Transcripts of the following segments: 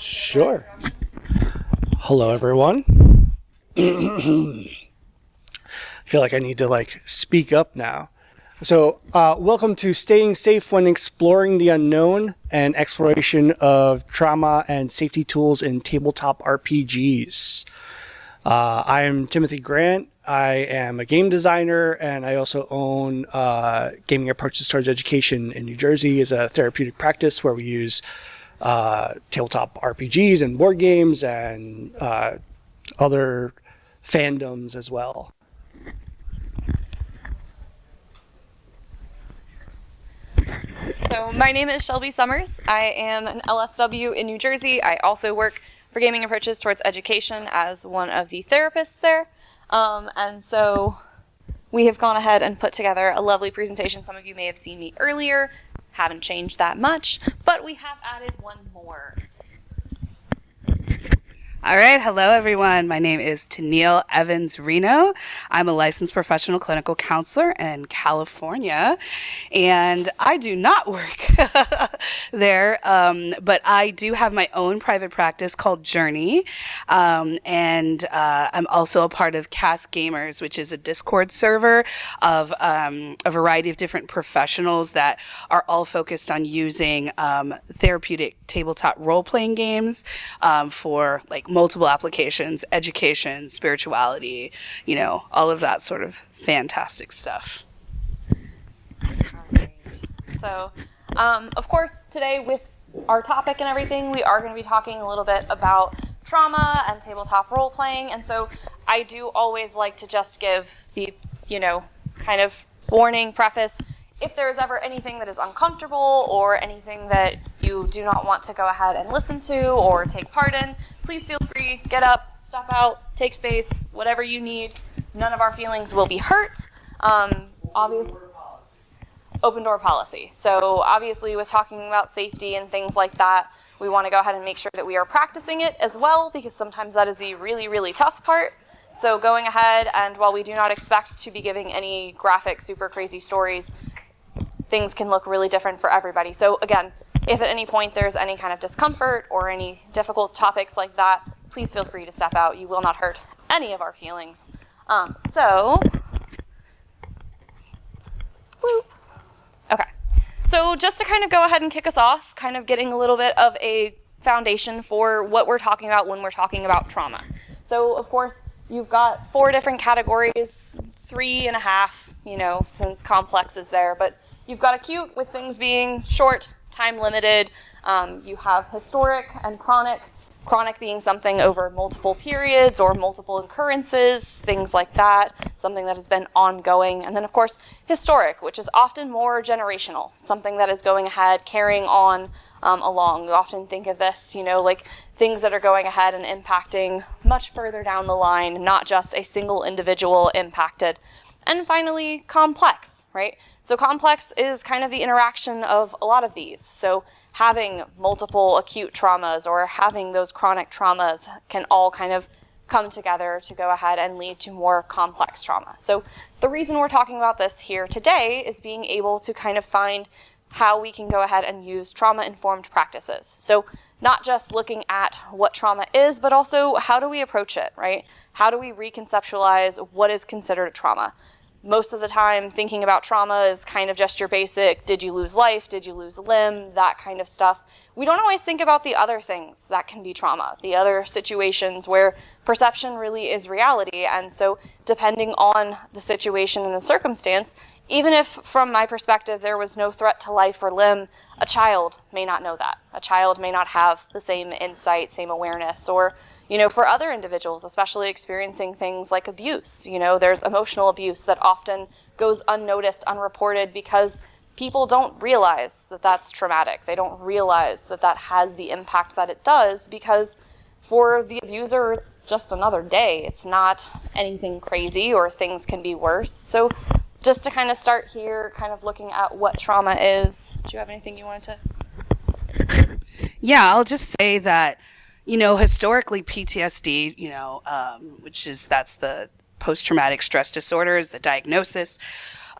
Sure. Hello, everyone. I feel like I need to speak up now. So, welcome to Staying Safe When Exploring the Unknown, and exploration of trauma and safety tools in tabletop RPGs. I am Timothy Grant. I am a game designer, and I also own Gaming Approaches Towards Education in New Jersey as a therapeutic practice where we use tabletop RPGs and board games and other fandoms as well. So my name is Shelby Summers. I am an LSW in New Jersey. I also work for Gaming Approaches Towards Education as one of the therapists there. And so we have gone ahead and put together a lovely presentation. Some of you may have seen me earlier. Haven't changed that much, but we have added one more. All right. Hello, everyone. My name is Tinelle Reno. I'm a licensed professional clinical counselor in California, and I do not work there, but I do have my own private practice called Journey, and I'm also a part of Cast Gamers, which is a Discord server of a variety of different professionals that are all focused on using therapeutic tabletop role-playing games for multiple applications, education, spirituality, all of that sort of fantastic stuff. All right. So, of course, today with our topic and everything, we are going to be talking a little bit about trauma and tabletop role-playing. And so I do always like to just give the, kind of warning preface. If there is ever anything that is uncomfortable or anything that you do not want to go ahead and listen to or take part in, please feel free, get up, step out, take space, whatever you need. None of our feelings will be hurt. Obviously, open door policy. So obviously with talking about safety and things like that, we want to go ahead and make sure that we are practicing it as well, because sometimes that is the really, really tough part. So going ahead, and while we do not expect to be giving any graphic, super crazy stories, things can look really different for everybody. So again, if at any point there's any kind of discomfort or any difficult topics like that, please feel free to step out. You will not hurt any of our feelings. Okay. So just to kind of go ahead and kick us off, kind of getting a little bit of a foundation for what we're talking about when we're talking about trauma. So of course, you've got 4 different categories, 3.5, since complex is there, but you've got acute with things being short, time limited. You have historic and chronic. Chronic being something over multiple periods or multiple occurrences, things like that, something that has been ongoing. And then, of course, historic, which is often more generational, something that is going ahead, carrying on along. We often think of this, like things that are going ahead and impacting much further down the line, not just a single individual impacted. And finally, complex, right? So complex is kind of the interaction of a lot of these. So having multiple acute traumas or having those chronic traumas can all kind of come together to go ahead and lead to more complex trauma. So the reason we're talking about this here today is being able to kind of find how we can go ahead and use trauma-informed practices. So not just looking at what trauma is, but also how do we approach it, right? How do we reconceptualize what is considered a trauma? Most of the time, thinking about trauma is kind of just your basic, did you lose life, did you lose a limb, that kind of stuff. We don't always think about the other things that can be trauma, the other situations where perception really is reality. And so depending on the situation and the circumstance, even if from my perspective there was no threat to life or limb, a child may not know that. A child may not have the same insight, same awareness, or for other individuals, especially experiencing things like abuse, there's emotional abuse that often goes unnoticed, unreported, because people don't realize that that's traumatic. They don't realize that that has the impact that it does, because for the abuser, it's just another day. It's not anything crazy, or things can be worse. So just to kind of start here, kind of looking at what trauma is, do you have anything you wanted to? Yeah, I'll just say that historically PTSD, that's the post-traumatic stress disorder is the diagnosis.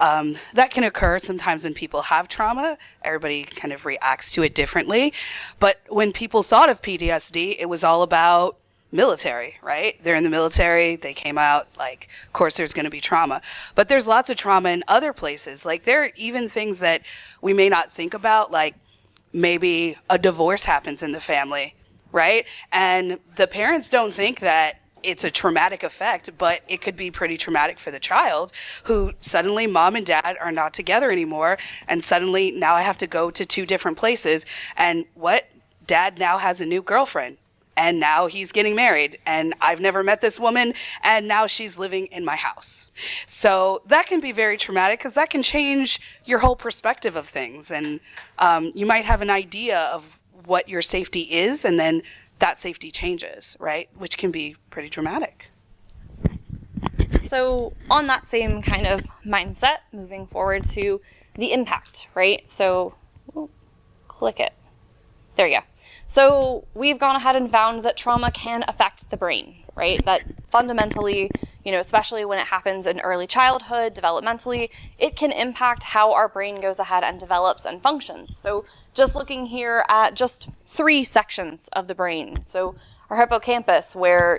That can occur sometimes when people have trauma. Everybody kind of reacts to it differently. But when people thought of PTSD, it was all about military, right? They're in the military, they came out, like, of course there's going to be trauma. But there's lots of trauma in other places. Like, there are even things that we may not think about, like maybe a divorce happens in the family, right? And the parents don't think that it's a traumatic effect, but it could be pretty traumatic for the child, who suddenly mom and dad are not together anymore. And suddenly now I have to go to two different places. And what? Dad now has a new girlfriend. And now he's getting married, and I've never met this woman, and now she's living in my house. So that can be very traumatic, because that can change your whole perspective of things. And you might have an idea of what your safety is, and then that safety changes, right? Which can be pretty traumatic. So on that same kind of mindset, moving forward to the impact, right? So click it. There you go. So we've gone ahead and found that trauma can affect the brain, right? That fundamentally, especially when it happens in early childhood, developmentally, it can impact how our brain goes ahead and develops and functions. So just looking here at just 3 sections of the brain. So our hippocampus, where,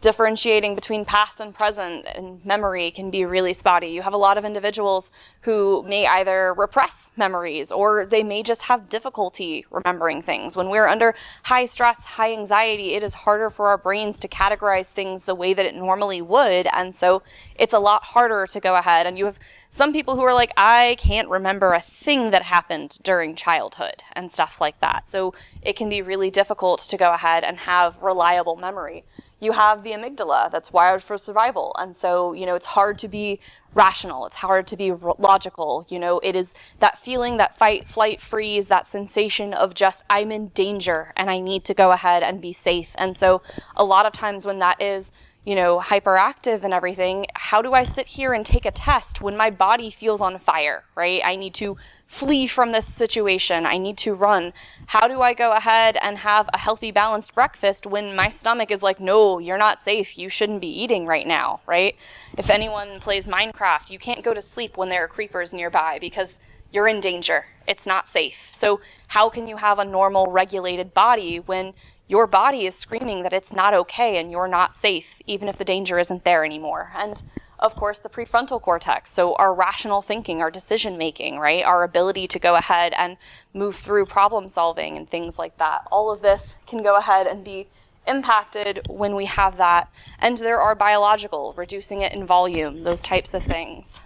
differentiating between past and present and memory can be really spotty. You have a lot of individuals who may either repress memories, or they may just have difficulty remembering things. When we're under high stress, high anxiety, it is harder for our brains to categorize things the way that it normally would. And so it's a lot harder to go ahead. And you have some people who are like, I can't remember a thing that happened during childhood and stuff like that. So it can be really difficult to go ahead and have reliable memory. You have the amygdala that's wired for survival. And so, it's hard to be rational. It's hard to be logical. It is that feeling, that fight, flight, freeze, that sensation of just, I'm in danger and I need to go ahead and be safe. And so a lot of times when that is, hyperactive and everything, how do I sit here and take a test when my body feels on fire, right? I need to flee from this situation. I need to run. How do I go ahead and have a healthy, balanced breakfast when my stomach is like, no, you're not safe. You shouldn't be eating right now, right? If anyone plays Minecraft, you can't go to sleep when there are creepers nearby because you're in danger. It's not safe. So how can you have a normal, regulated body when your body is screaming that it's not okay and you're not safe, even if the danger isn't there anymore? And of course, the prefrontal cortex, so our rational thinking, our decision making, right? Our ability to go ahead and move through problem solving and things like that. All of this can go ahead and be impacted when we have that. And there are biological, reducing it in volume, those types of things.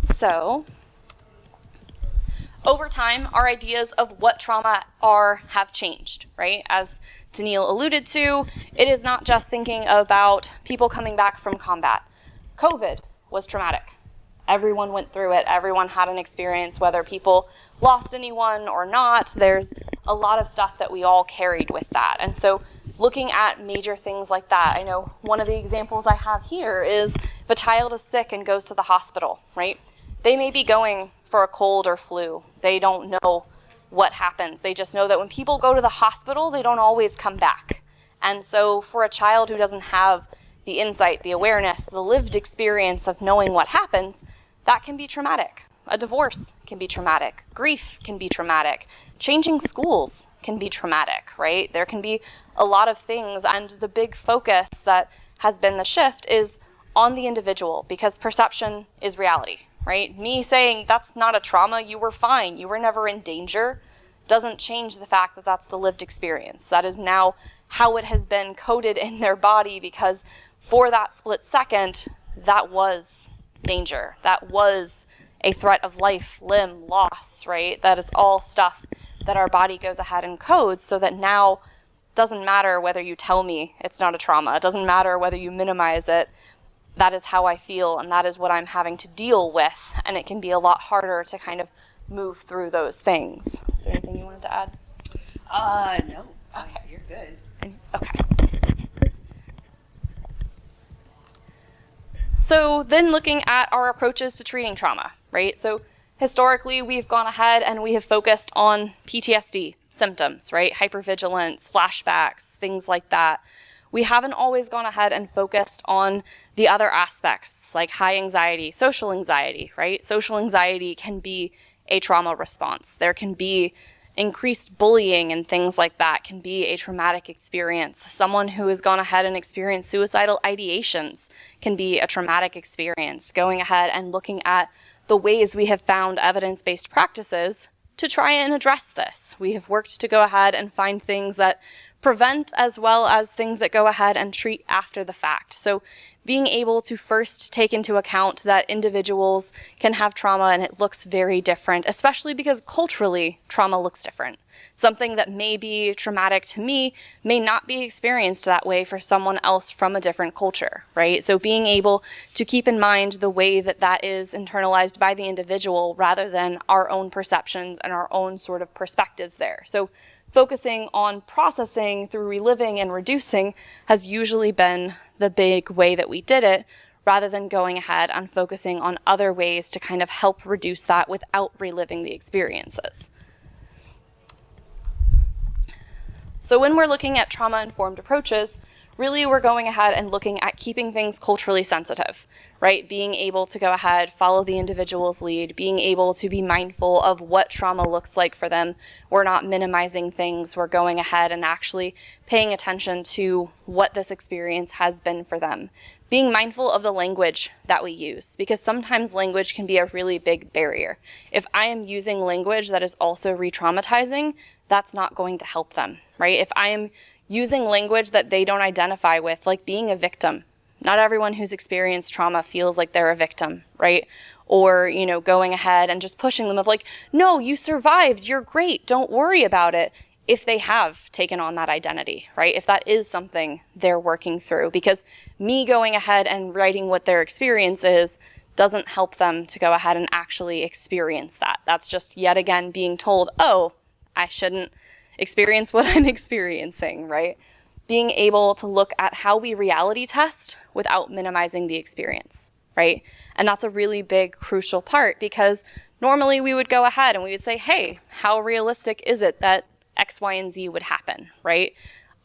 So over time, our ideas of what trauma have changed, right? As Tinelle alluded to, it is not just thinking about people coming back from combat. COVID was traumatic. Everyone went through it. Everyone had an experience, whether people lost anyone or not. There's a lot of stuff that we all carried with that. And so looking at major things like that, I know one of the examples I have here is if a child is sick and goes to the hospital, right? They may be going for a cold or flu. They don't know what happens. They just know that when people go to the hospital, they don't always come back. And so for a child who doesn't have the insight, the awareness, the lived experience of knowing what happens, that can be traumatic. A divorce can be traumatic. Grief can be traumatic. Changing schools can be traumatic, right? There can be a lot of things, and the big focus that has been the shift is on the individual, because perception is reality, right? Me saying that's not a trauma, you were fine, you were never in danger, doesn't change the fact that that's the lived experience. That is now how it has been coded in their body, because for that split second, that was danger. That was a threat of life, limb, loss, right? That is all stuff that our body goes ahead and codes, so that now it doesn't matter whether you tell me it's not a trauma. It doesn't matter whether you minimize it. That is how I feel, and that is what I'm having to deal with. And it can be a lot harder to kind of move through those things. Is there anything you wanted to add? No. Okay, you're good. Okay. So then looking at our approaches to treating trauma, right? So historically, we've gone ahead and we have focused on PTSD symptoms, right? Hypervigilance, flashbacks, things like that. we haven't always gone ahead and focused on the other aspects, like high anxiety, right? Social anxiety can be a trauma response. There can be increased bullying and things like that can be a traumatic experience. Someone who has gone ahead and experienced suicidal ideations can be a traumatic experience. Going ahead and looking at the ways we have found evidence-based practices to try and address this. We have worked to go ahead and find things that prevent as well as things that go ahead and treat after the fact. So being able to first take into account that individuals can have trauma and it looks very different, especially because culturally trauma looks different. Something that may be traumatic to me may not be experienced that way for someone else from a different culture, right? So being able to keep in mind the way that that is internalized by the individual rather than our own perceptions and our own sort of perspectives there. So focusing on processing through reliving and reducing has usually been the big way that we did it, rather than going ahead and focusing on other ways to kind of help reduce that without reliving the experiences. So when we're looking at trauma-informed approaches, really we're going ahead and looking at keeping things culturally sensitive, right? Being able to go ahead, follow the individual's lead, being able to be mindful of what trauma looks like for them. We're not minimizing things. We're going ahead and actually paying attention to what this experience has been for them. Being mindful of the language that we use, because sometimes language can be a really big barrier. If I am using language that is also re-traumatizing, that's not going to help them, right? If I am using language that they don't identify with, like being a victim. Not everyone who's experienced trauma feels like they're a victim, right? Or, going ahead and just pushing them of like, no, you survived, you're great, don't worry about it, if they have taken on that identity, right? If that is something they're working through. Because me going ahead and writing what their experience is doesn't help them to go ahead and actually experience that. That's just yet again being told, oh, I shouldn't experience what I'm experiencing, right? Being able to look at how we reality test without minimizing the experience, right? And that's a really big, crucial part, because normally we would go ahead and we would say, hey, how realistic is it that X, Y, and Z would happen, right?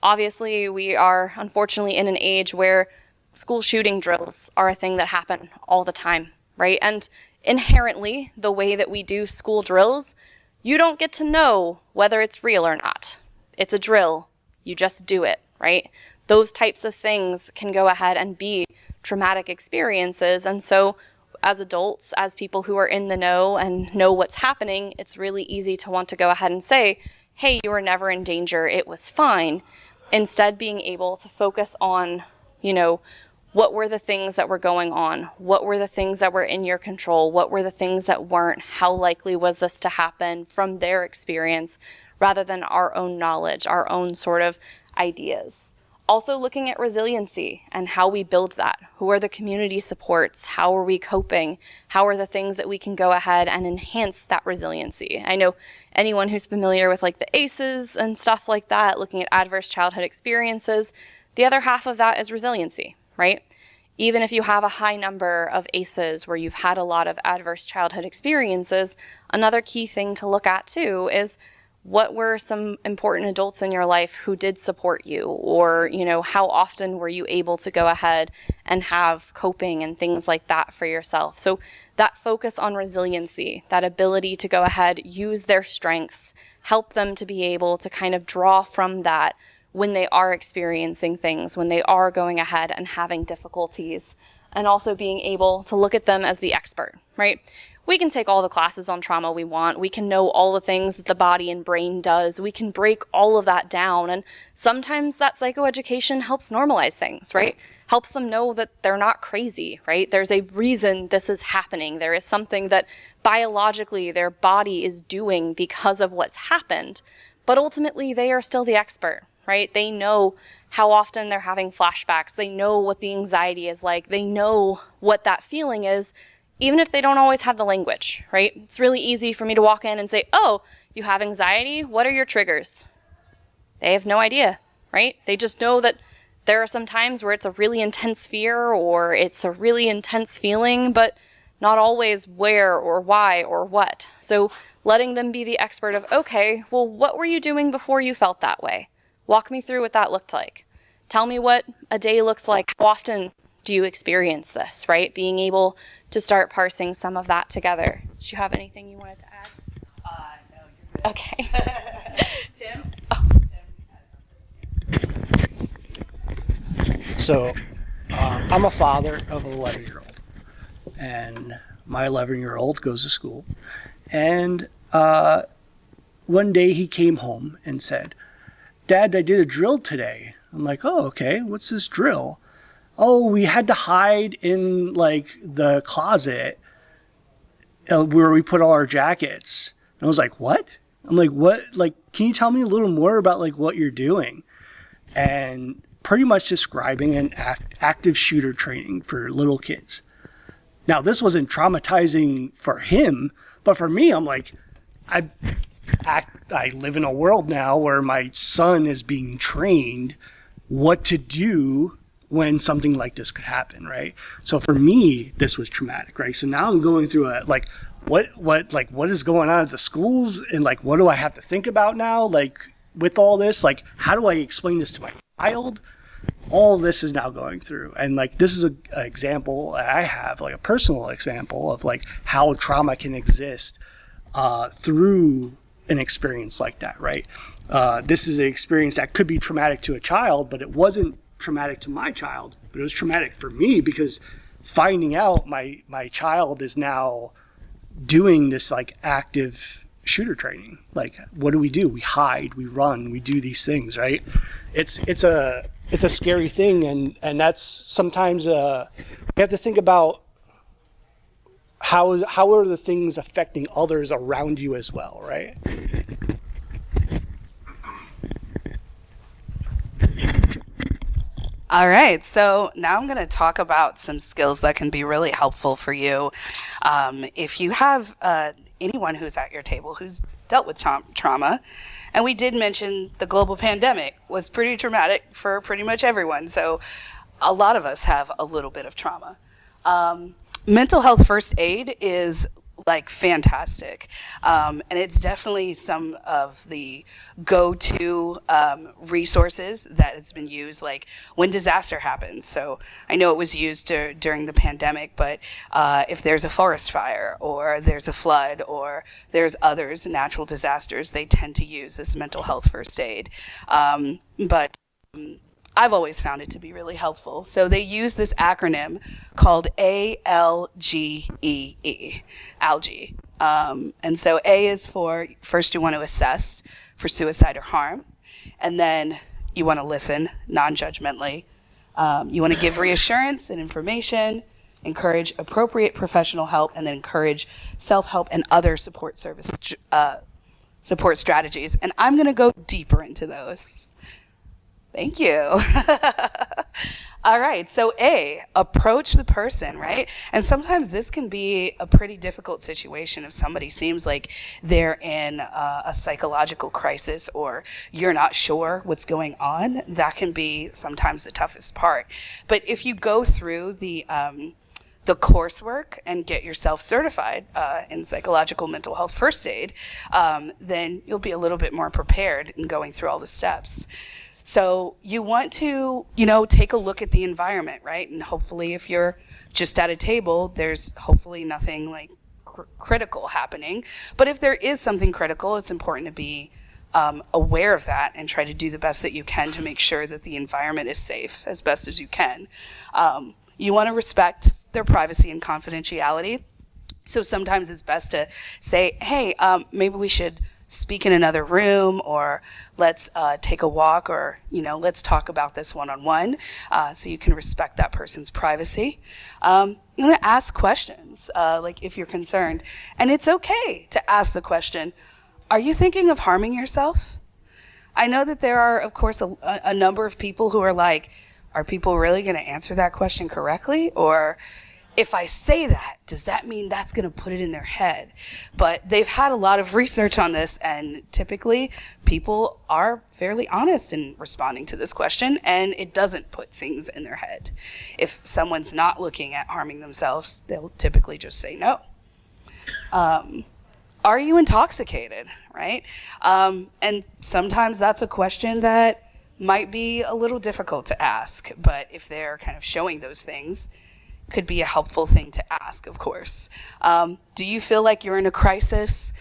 Obviously, we are unfortunately in an age where school shooting drills are a thing that happen all the time, right? And inherently, the way that we do school drills, you don't get to know whether it's real or not. It's a drill. You just do it, right? Those types of things can go ahead and be traumatic experiences. And so as adults, as people who are in the know and know what's happening, it's really easy to want to go ahead and say, hey, you were never in danger, it was fine. Instead, being able to focus on, what were the things that were going on? What were the things that were in your control? What were the things that weren't? How likely was this to happen from their experience rather than our own knowledge, our own sort of ideas? Also looking at resiliency and how we build that. Who are the community supports? How are we coping? How are the things that we can go ahead and enhance that resiliency? I know anyone who's familiar with like the ACEs and stuff like that, looking at adverse childhood experiences, the other half of that is resiliency, right? Even if you have a high number of ACEs where you've had a lot of adverse childhood experiences, another key thing to look at too is what were some important adults in your life who did support you? Or, how often were you able to go ahead and have coping and things like that for yourself? So that focus on resiliency, that ability to go ahead, use their strengths, help them to be able to kind of draw from that when they are experiencing things, when they are going ahead and having difficulties, and also being able to look at them as the expert, right? We can take all the classes on trauma we want. We can know all the things that the body and brain does. We can break all of that down. And sometimes that psychoeducation helps normalize things, right? Helps them know that they're not crazy, right? There's a reason this is happening. There is something that biologically their body is doing because of what's happened. But ultimately, they are still the expert, right? They know how often they're having flashbacks. They know what the anxiety is like. They know what that feeling is, even if they don't always have the language, right? It's really easy for me to walk in and say, oh, you have anxiety? What are your triggers? They have no idea, right? They just know that there are some times where it's a really intense fear or it's a really intense feeling, but not always where or why or what. So letting them be the expert of, okay, well, what were you doing before you felt that way? Walk me through what that looked like. Tell me what a day looks like. How often do you experience this, right? Being able to start parsing some of that together. Did you have anything you wanted to add? No, you're good. Okay. Tim? Oh. So, I'm a father of an 11-year-old, and my 11-year-old goes to school. And one day he came home and said, "Dad, I did a drill today." I'm like, "Oh, okay. What's this drill?" "Oh, we had to hide in like the closet where we put all our jackets." And I was like, "What?" I'm like, "What? Like, can you tell me a little more about like what you're doing?" And pretty much describing an active shooter training for little kids. Now, this wasn't traumatizing for him, but for me, I'm like, I live in a world now where my son is being trained what to do when something like this could happen, right? So for me, this was traumatic, right? So now I'm going through what is going on at the schools, and like, what do I have to think about now? Like, with all this, like, how do I explain this to my child? All this is now going through, and like, this is an example I have, like a personal example of like how trauma can exist through an experience like that, right? This is an experience that could be traumatic to a child, but it wasn't traumatic to my child, but it was traumatic for me because finding out my child is now doing this like active shooter training. Like, what do? We hide, we run, we do these things, right? It's a scary thing, and that's sometimes we have to think about how are the things affecting others around you as well, right? All right, so now I'm going to talk about some skills that can be really helpful for you. If you have anyone who's at your table who's dealt with trauma, and we did mention the global pandemic was pretty traumatic for pretty much everyone, so a lot of us have a little bit of trauma. Mental health first aid is like fantastic, and it's definitely some of the go-to resources that has been used like when disaster happens. So I know it was used during the pandemic, but if there's a forest fire or there's a flood or there's others natural disasters, they tend to use this mental health first aid. But I've always found it to be really helpful. So they use this acronym called ALGEE, ALGE. And so A is for, first you want to assess for suicide or harm, and then you want to listen non-judgmentally. You want to give reassurance and information, encourage appropriate professional help, and then encourage self-help and other support strategies. And I'm going to go deeper into those. Thank you. All right, so A, approach the person, right? And sometimes this can be a pretty difficult situation if somebody seems like they're in a psychological crisis or you're not sure what's going on. That can be sometimes the toughest part. But if you go through the coursework and get yourself certified in psychological mental health first aid, then you'll be a little bit more prepared in going through all the steps. So you want to, take a look at the environment, right? And hopefully if you're just at a table, there's hopefully nothing like critical happening. But if there is something critical, it's important to be aware of that and try to do the best that you can to make sure that the environment is safe as best as you can. You want to respect their privacy and confidentiality. So sometimes it's best to say, hey, maybe we should speak in another room, or let's take a walk, or let's talk about this one-on-one, so you can respect that person's privacy. You want to ask questions, like if you're concerned, and it's okay to ask the question, are you thinking of harming yourself? I know that there are, of course, a number of people who are like, are people really going to answer that question correctly? Or if I say that, does that mean that's going to put it in their head? But they've had a lot of research on this, and typically people are fairly honest in responding to this question, and it doesn't put things in their head. If someone's not looking at harming themselves, they'll typically just say no. Are you intoxicated, right? And sometimes that's a question that might be a little difficult to ask, but if they're kind of showing those things, could be a helpful thing to ask, of course. Do you feel like you're in a crisis?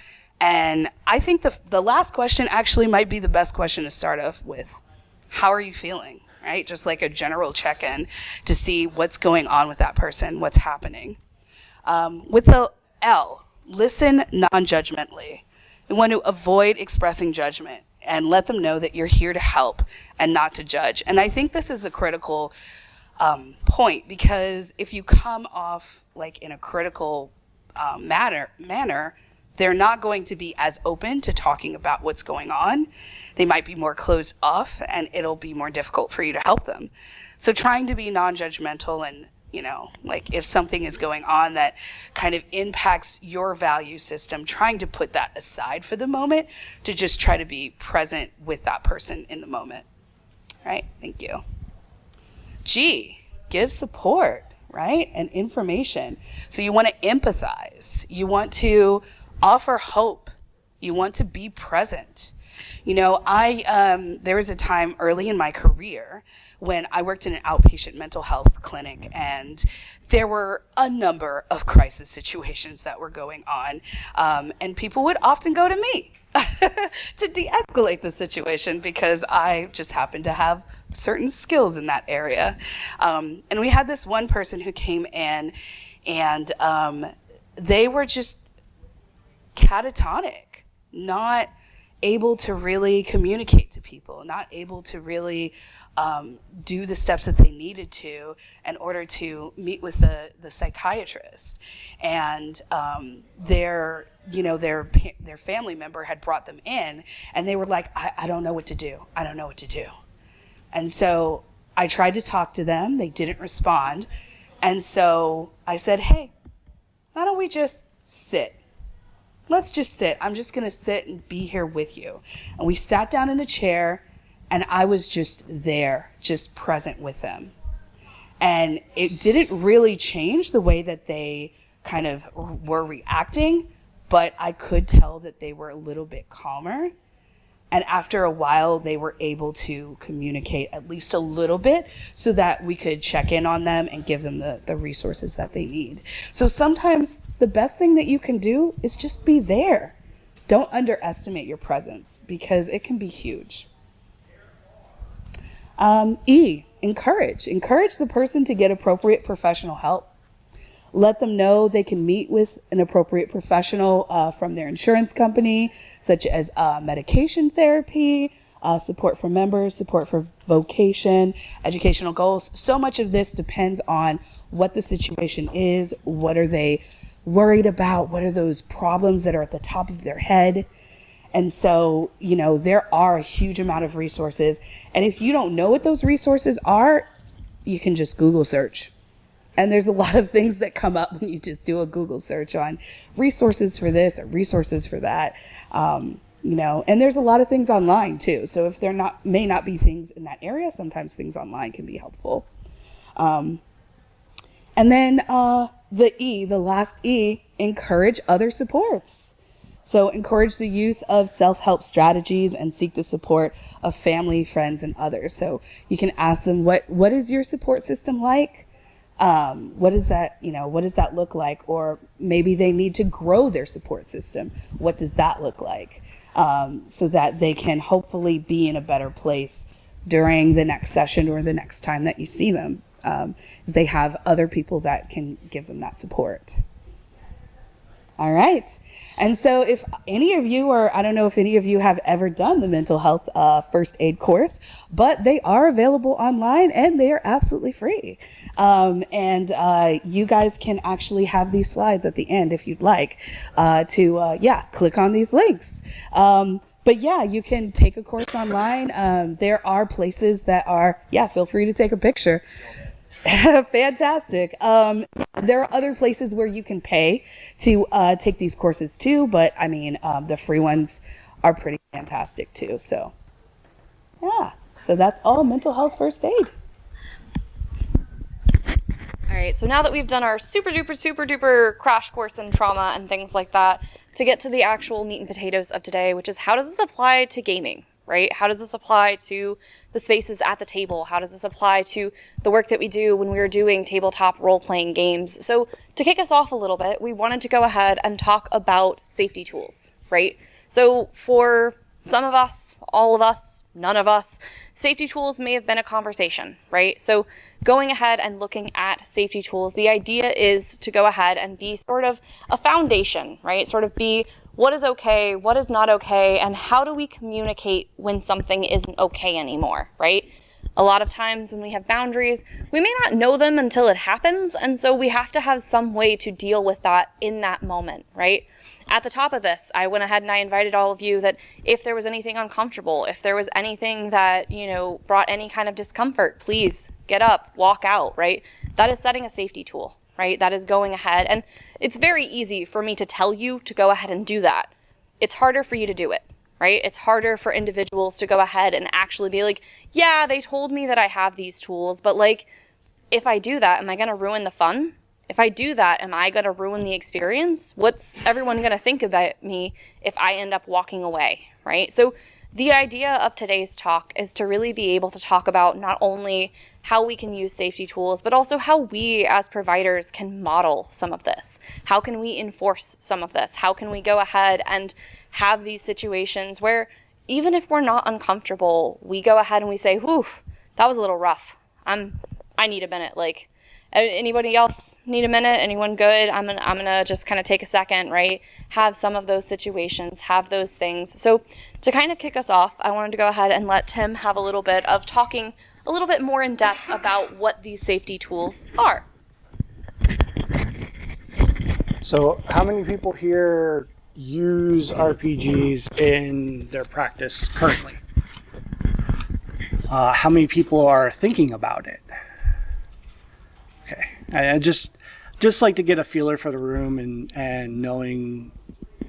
And I think the last question actually might be the best question to start off with. How are you feeling, right? Just like a general check-in to see what's going on with that person, what's happening. With the L, listen non-judgmentally. You want to avoid expressing judgment and let them know that you're here to help and not to judge. And I think this is a critical point, because if you come off like in a critical manner, they're not going to be as open to talking about what's going on. They might be more closed off, and it'll be more difficult for you to help them. So trying to be non-judgmental, and like if something is going on that kind of impacts your value system, trying to put that aside for the moment to just try to be present with that person in the moment. Right? Thank you. G, give support, right? And information. So you want to empathize. You want to offer hope. You want to be present. There was a time early in my career when I worked in an outpatient mental health clinic, and there were a number of crisis situations that were going on, and people would often go to me to de-escalate the situation because I just happened to have certain skills in that area. And we had this one person who came in, and they were just catatonic, not able to really communicate to people, not able to really do the steps that they needed to in order to meet with the psychiatrist. And their family member had brought them in, and they were like, I don't know what to do. I don't know what to do. And so I tried to talk to them. They didn't respond. And so I said, hey, why don't we just sit? Let's just sit. I'm just going to sit and be here with you. And we sat down in a chair, and I was just there, just present with them. And it didn't really change the way that they kind of were reacting, but I could tell that they were a little bit calmer. And after a while, they were able to communicate at least a little bit so that we could check in on them and give them the resources that they need. So sometimes the best thing that you can do is just be there. Don't underestimate your presence, because it can be huge. E, encourage. Encourage the person to get appropriate professional help. Let them know they can meet with an appropriate professional from their insurance company, such as medication therapy, support for members, support for vocation, educational goals. So much of this depends on what the situation is. What are they worried about? What are those problems that are at the top of their head? And so, there are a huge amount of resources. And if you don't know what those resources are, you can just Google search. And there's a lot of things that come up when you just do a Google search on resources for this or resources for that. And there's a lot of things online too. So if there may not be things in that area, sometimes things online can be helpful. And then the last E, encourage other supports. So encourage the use of self-help strategies and seek the support of family, friends, and others. So you can ask them, what is your support system like? What does that look like? Or maybe they need to grow their support system. What does that look like? So that they can hopefully be in a better place during the next session or the next time that you see them. They have other people that can give them that support. All right. And so if any of you, or I don't know if any of you have ever done the mental health first aid course, but they are available online and they are absolutely free. You guys can actually have these slides at the end if you'd like to click on these links. But yeah, you can take a course online. There are places that are, feel free to take a picture. Fantastic. There are other places where you can pay to take these courses too, but I mean, the free ones are pretty fantastic too. So that's all mental health first aid. All right, so now that we've done our super duper crash course in trauma and things like that, to get to the actual meat and potatoes of today, which is how does this apply to gaming, right? How does this apply to the spaces at the table? How does this apply to the work that we do when we're doing tabletop role-playing games? So to kick us off a little bit, we wanted to go ahead and talk about safety tools, right? So for some of us, all of us, none of us, safety tools may have been a conversation, right? So going ahead and looking at safety tools, the idea is to go ahead and be sort of a foundation, right? Sort of be what is okay, what is not okay, and how do we communicate when something isn't okay anymore, right? A lot of times when we have boundaries, we may not know them until it happens, and so we have to have some way to deal with that in that moment, right? At the top of this, I went ahead and I invited all of you that if there was anything uncomfortable, if there was anything that, brought any kind of discomfort, please get up, walk out, right? That is setting a safety tool, right? That is going ahead. And it's very easy for me to tell you to go ahead and do that. It's harder for you to do it, right? It's harder for individuals to go ahead and actually be like, yeah, they told me that I have these tools, but like, if I do that, am I going to ruin the fun? If I do that, am I going to ruin the experience? What's everyone going to think about me if I end up walking away, right? So the idea of today's talk is to really be able to talk about not only how we can use safety tools, but also how we as providers can model some of this. How can we enforce some of this? How can we go ahead and have these situations where even if we're not uncomfortable, we go ahead and we say, whew, that was a little rough. I need a minute. Like, anybody else need a minute? Anyone good? I'm gonna just kind of take a second, right? Have some of those situations, have those things. So to kind of kick us off, I wanted to go ahead and let Tim have a little bit of talking a little bit more in depth about what these safety tools are. So how many people here use RPGs in their practice currently? How many people are thinking about it? Okay, I just like to get a feeler for the room and knowing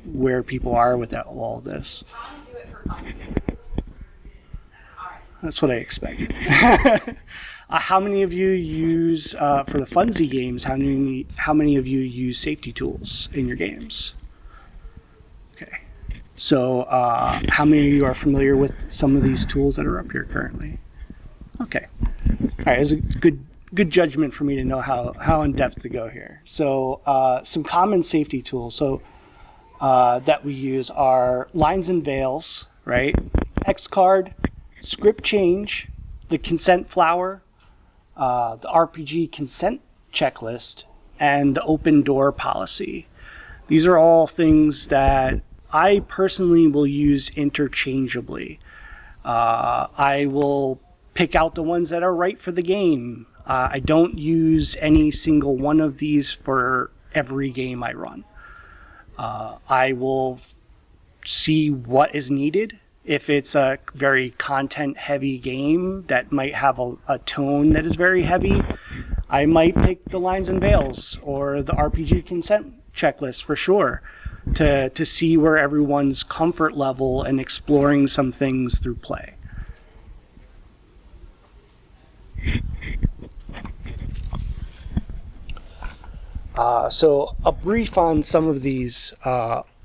where people are with all of this. I'm gonna do it for fun. That's what I expected. How many of you use for the funsy games? How many of you use safety tools in your games? Okay, so how many of you are familiar with some of these tools that are up here currently? Okay, all right. It's a good judgment for me to know how in depth to go here. So some common safety tools that we use are lines and veils, right? X card, script change, the consent flower, the RPG consent checklist, and the open door policy. These are all things that I personally will use interchangeably. I will pick out the ones that are right for the game. I don't use any single one of these for every game I run. I will see what is needed. If it's a very content-heavy game that might have a tone that is very heavy, I might pick the lines and veils or the RPG consent checklist for sure to see where everyone's comfort level and exploring some things through play. So a brief on some of these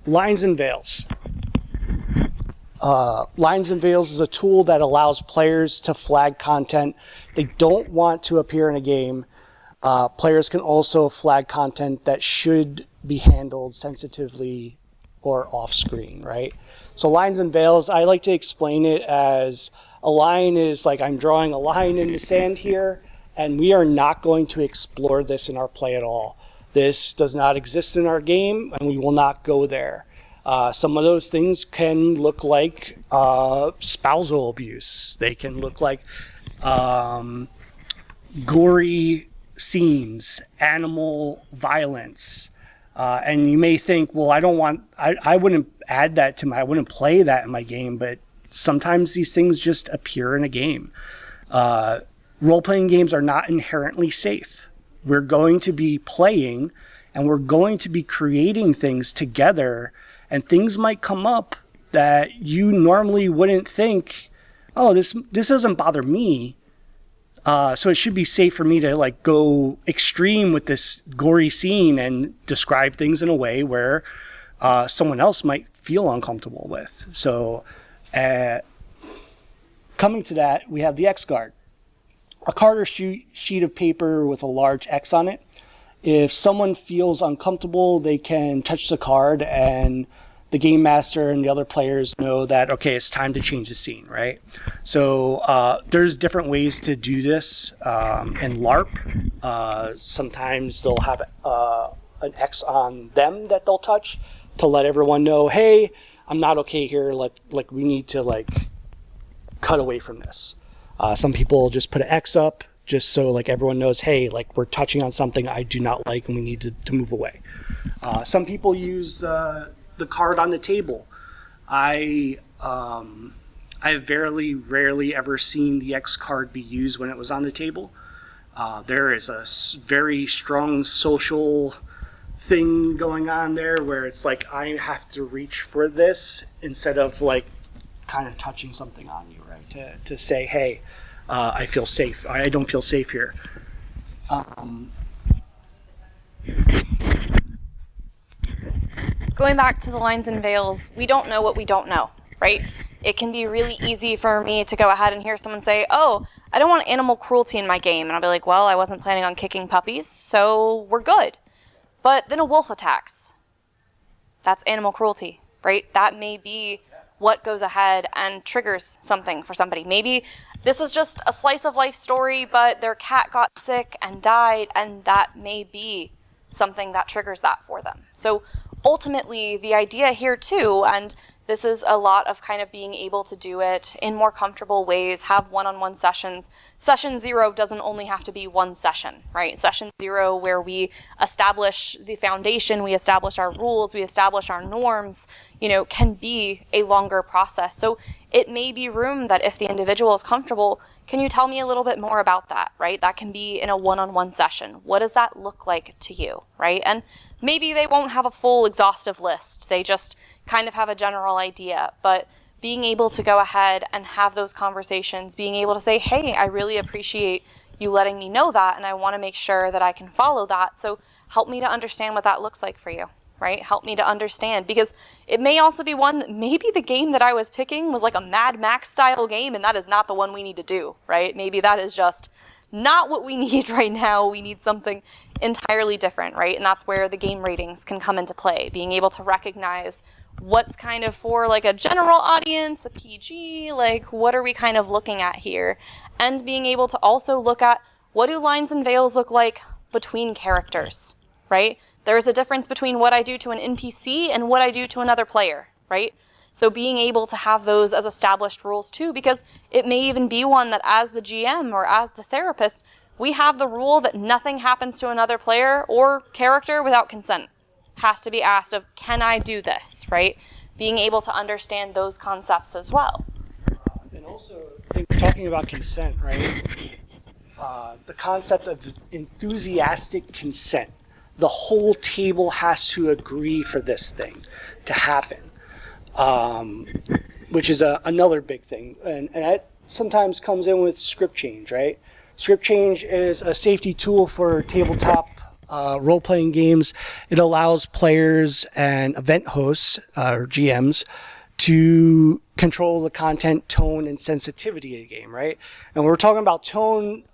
lines and veils. Lines and veils is a tool that allows players to flag content they don't want to appear in a game. Players can also flag content that should be handled sensitively or off screen, right? So lines and veils, I like to explain it as a line is like I'm drawing a line in the sand here, and we are not going to explore this in our play at all. This does not exist in our game, and we will not go there. Some of those things can look like spousal abuse. They can look like gory scenes, animal violence. And you may think, well, I wouldn't add that I wouldn't play that in my game, but sometimes these things just appear in a game. Role-playing games are not inherently safe. We're going to be playing and we're going to be creating things together, and things might come up that you normally wouldn't think, oh, this doesn't bother me. So it should be safe for me to like go extreme with this gory scene and describe things in a way where someone else might feel uncomfortable with. So Coming to that, we have the X card. A card or sheet of paper with a large X on it. If someone feels uncomfortable, they can touch the card and the game master and the other players know that, okay, it's time to change the scene, right? So there's different ways to do this in LARP. Sometimes they'll have an X on them that they'll touch to let everyone know, hey, I'm not okay here. Like we need to cut away from this. Some people just put an X up just so everyone knows, hey, we're touching on something I do not like and we need to move away. Some people use the card on the table. I've very rarely ever seen the X card be used when it was on the table. There is a very strong social thing going on there where it's I have to reach for this instead of kind of touching something on you, right? To say, hey, I feel safe. I don't feel safe here. Going back to the lines and veils, we don't know what we don't know, right? It can be really easy for me to go ahead and hear someone say, oh, I don't want animal cruelty in my game. And I'll be like, well, I wasn't planning on kicking puppies, so we're good. But then a wolf attacks. That's animal cruelty, right? That may be what goes ahead and triggers something for somebody. Maybe this was just a slice of life story, but their cat got sick and died, and that may be something that triggers that for them. So ultimately, the idea here too, and this is a lot of kind of being able to do it in more comfortable ways, have one-on-one sessions. Session 0 doesn't only have to be one session, right? Session 0 where we establish the foundation, we establish our rules, we establish our norms, can be a longer process. So it may be room that if the individual is comfortable, can you tell me a little bit more about that, right? That can be in a one-on-one session. What does that look like to you, right? And maybe they won't have a full exhaustive list. They just kind of have a general idea, but being able to go ahead and have those conversations, being able to say, hey, I really appreciate you letting me know that, and I want to make sure that I can follow that. So help me to understand what that looks like for you, right? Help me to understand, because it may also be one that maybe the game that I was picking was a Mad Max style game, and that is not the one we need to do, right? Maybe that is just not what we need right now. We need something entirely different, right? And that's where the game ratings can come into play, being able to recognize what's kind of for a general audience, a PG, what are we kind of looking at here? And being able to also look at what do lines and veils look like between characters, right? There's a difference between what I do to an NPC and what I do to another player, right? So being able to have those as established rules too, because it may even be one that as the GM or as the therapist, we have the rule that nothing happens to another player or character without consent. Has to be asked of, can I do this, right? Being able to understand those concepts as well. And also, I think we're talking about consent, right? The concept of enthusiastic consent. The whole table has to agree for this thing to happen, which is another big thing. And that sometimes comes in with script change, right? Script change is a safety tool for tabletop role-playing games. It allows players and event hosts, or GMs, to control the content, tone, and sensitivity of the game, right? And when we're talking about tone,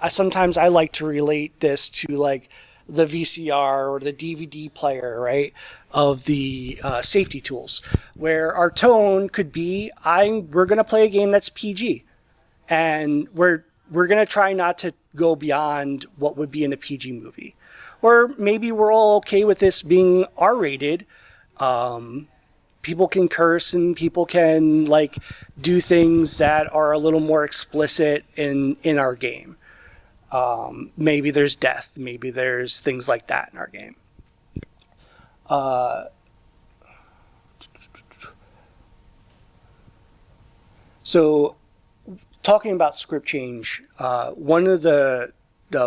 sometimes I like to relate this to the VCR or the DVD player, right, of the safety tools, where our tone could be, we're going to play a game that's PG, and we're going to try not to go beyond what would be in a PG movie. Or maybe we're all okay with this being R-rated. People can curse and people can do things that are a little more explicit in our game. Maybe there's death. Maybe there's things like that in our game. So talking about script change, one of the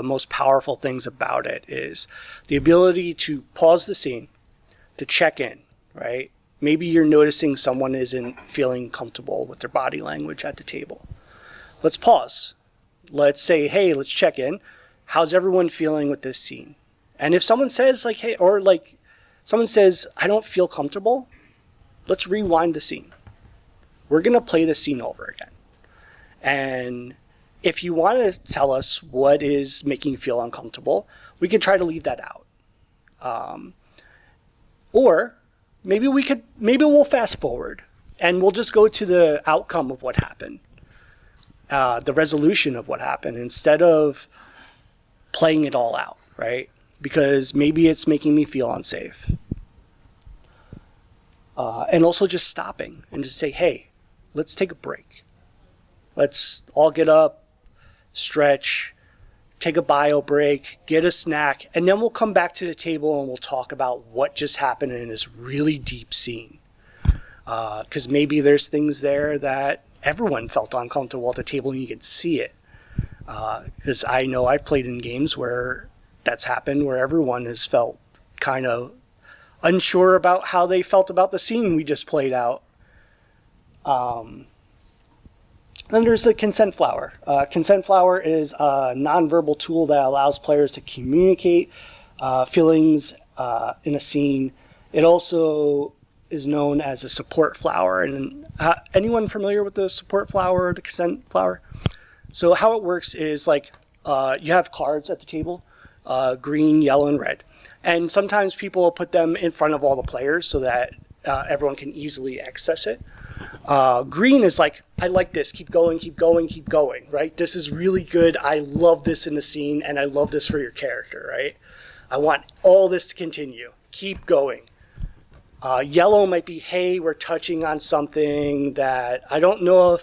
most powerful things about it is the ability to pause the scene, to check in, right? Maybe you're noticing someone isn't feeling comfortable with their body language at the table. Let's pause. Let's say, hey, let's check in. How's everyone feeling with this scene? And if someone says hey, or someone says, I don't feel comfortable, let's rewind the scene. We're going to play the scene over again. And if you want to tell us what is making you feel uncomfortable, we can try to leave that out. Or maybe we'll fast forward and we'll just go to the outcome of what happened, the resolution of what happened, instead of playing it all out, right? Because maybe it's making me feel unsafe. And also just stopping and just say, hey, let's take a break. Let's all get up, stretch, take a bio break, get a snack, and then we'll come back to the table and we'll talk about what just happened in this really deep scene. Because maybe there's things there that everyone felt uncomfortable at the table and you can see it. Because I know I've played in games where that's happened, where everyone has felt kind of unsure about how they felt about the scene we just played out. Then there's the consent flower. Consent flower is a nonverbal tool that allows players to communicate feelings in a scene. It also is known as a support flower. And anyone familiar with the support flower or the consent flower? So how it works is like you have cards at the table, green, yellow, and red. And sometimes people will put them in front of all the players so that everyone can easily access it. Green is like, I like this, keep going, keep going, keep going, right? This is really good. I love this in the scene, and I love this for your character, right? I want all this to continue. Keep going. Yellow might be, hey, we're touching on something that I don't know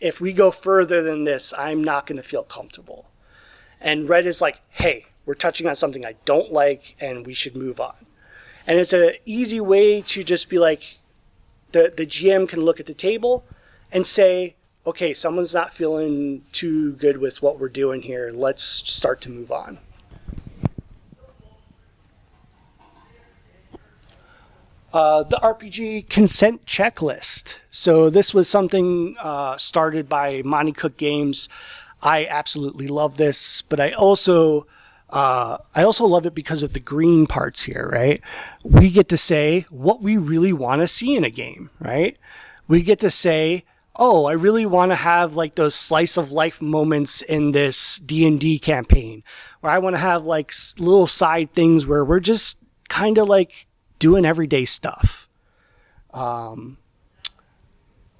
if we go further than this, I'm not going to feel comfortable. And red is like, hey, we're touching on something I don't like, and we should move on. And it's an easy way to just be like, the GM can look at the table and say, okay, someone's not feeling too good with what we're doing here. Let's start to move on. The RPG consent checklist. So this was something started by Monty Cook Games. I absolutely love this, but I also love it because of the green parts here, right? We get to say what we really want to see in a game, right? We get to say, oh, I really want to have like those slice of life moments in this D&D campaign, or I want to have like little side things where we're just kind of like doing everyday stuff.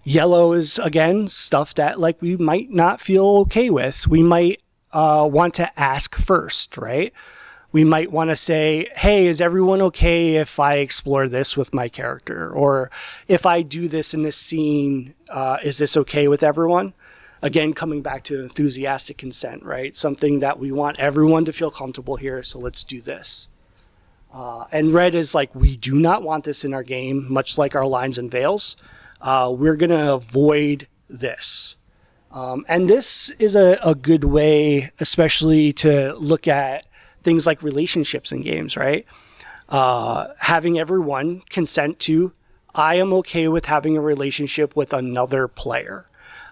Yellow is, again, stuff that like we might not feel okay with. We might want to ask first, right? We might want to say, hey, is everyone okay if I explore this with my character? Or if I do this in this scene, is this okay with everyone? Again, coming back to enthusiastic consent, right? Something that we want everyone to feel comfortable here, so let's do this. And red is like, we do not want this in our game, much like our lines and veils. We're going to avoid this. And this is a good way, especially to look at things like relationships in games, right? Having everyone consent to, I am okay with having a relationship with another player.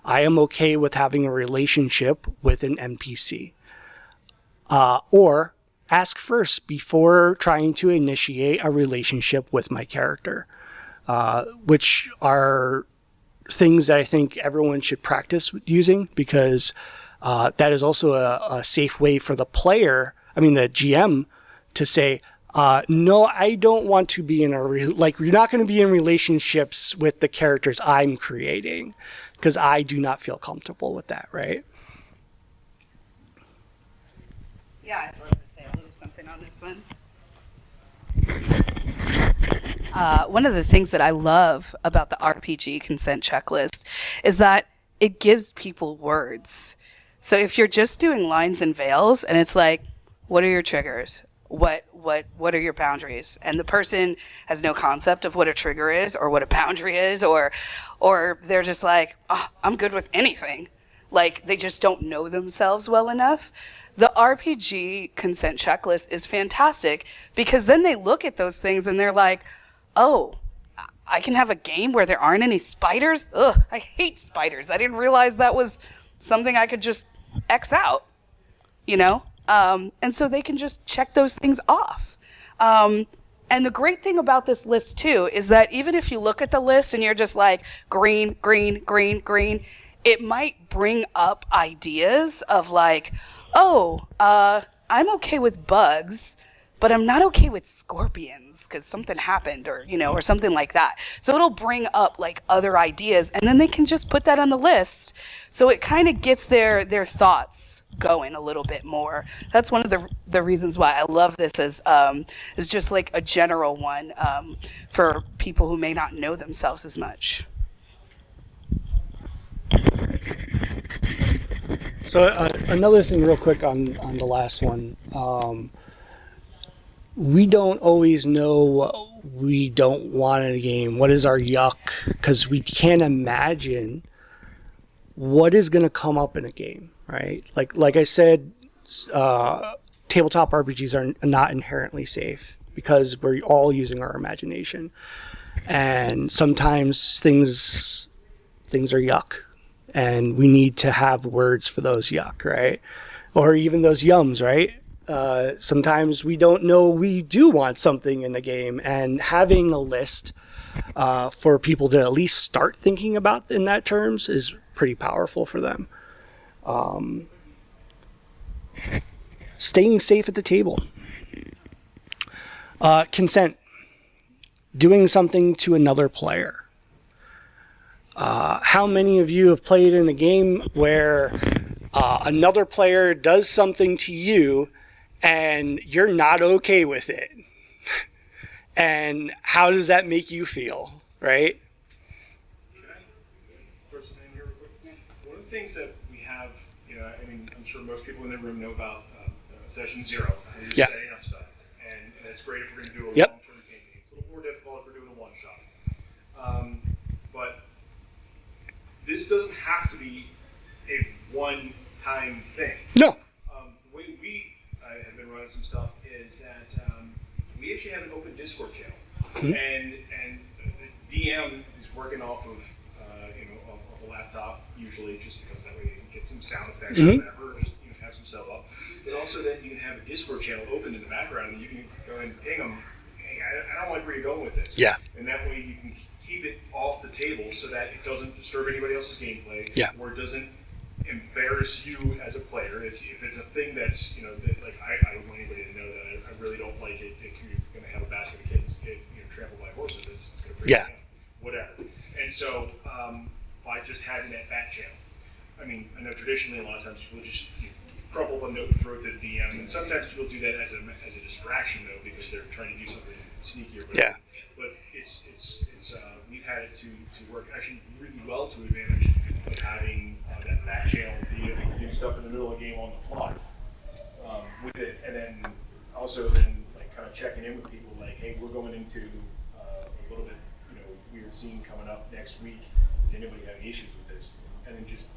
I am okay with having a relationship with an NPC. Or ask first before trying to initiate a relationship with my character, which are things that I think everyone should practice using, because that is also a safe way for the GM, to say, no, I don't want to be in you're not going to be in relationships with the characters I'm creating, because I do not feel comfortable with that, right? Yeah, I'd love to say a little something on this one. One of the things that I love about the RPG consent checklist is that it gives people words. So if you're just doing lines and veils and it's like, what are your triggers? What are your boundaries? And the person has no concept of what a trigger is or what a boundary is, or they're just like, oh, I'm good with anything. Like they just don't know themselves well enough. The RPG consent checklist is fantastic, because then they look at those things and they're like, oh, I can have a game where there aren't any spiders? Ugh, I hate spiders. I didn't realize that was something I could just X out, you know? And so they can just check those things off. And the great thing about this list too is that even if you look at the list and you're just like green, green, green, green, it might bring up ideas of like, oh, I'm okay with bugs, but I'm not okay with scorpions because something happened, or or something like that. So it'll bring up like other ideas, and then they can just put that on the list. So it kind of gets their thoughts going a little bit more. That's one of the reasons why I love this is just like a general one for people who may not know themselves as much. So another thing real quick on the last one. We don't always know what we don't want in a game. What is our yuck? Because we can't imagine what is going to come up in a game, right? Like I said, tabletop RPGs are not inherently safe because we're all using our imagination, and sometimes things are yuck, and we need to have words for those yuck, right? Or even those yums, right? Sometimes we don't know we do want something in the game, and having a list for people to at least start thinking about in that terms is pretty powerful for them. Staying safe at the table. Consent. Doing something to another player. How many of you have played in a game where another player does something to you and you're not okay with it? And how does that make you feel, right? Can I throw something in here real quick? One of the things that we have, I mean, I'm sure most people in the room know about session 0. We're just setting up stuff. And that's great if we're going to do a long-term campaign. It's a little more difficult if we're doing a one-shot. But this doesn't have to be a one-time thing. No. The way we have been running some stuff is that we actually have an open Discord channel, and the DM is working off of off a laptop usually, just because that way you can get some sound effects or whatever, or just have some stuff up. But also then you can have a Discord channel open in the background, and you can go and ping them. Hey, I don't like where you're going with this. Yeah. And that way you can keep it off the table so that it doesn't disturb anybody else's gameplay, or it doesn't embarrass you as a player. If it's a thing that's, that, like, I don't want anybody to know that I really don't like it. If you're going to have a basket of kids get trampled by horses, it's going to freak you out. Whatever. And so by just having that back channel, I mean, I know traditionally a lot of times people just crumple the note and throw it to the DM, and sometimes people do that as a distraction though, because they're trying to do something sneaky or whatever. But it's we've had it to work actually really well to advantage of having that back channel be able to do stuff in the middle of the game on the fly with it, and then also then like kind of checking in with people like, hey, we're going into a little bit weird scene coming up next week. Does anybody have any issues with this? And then just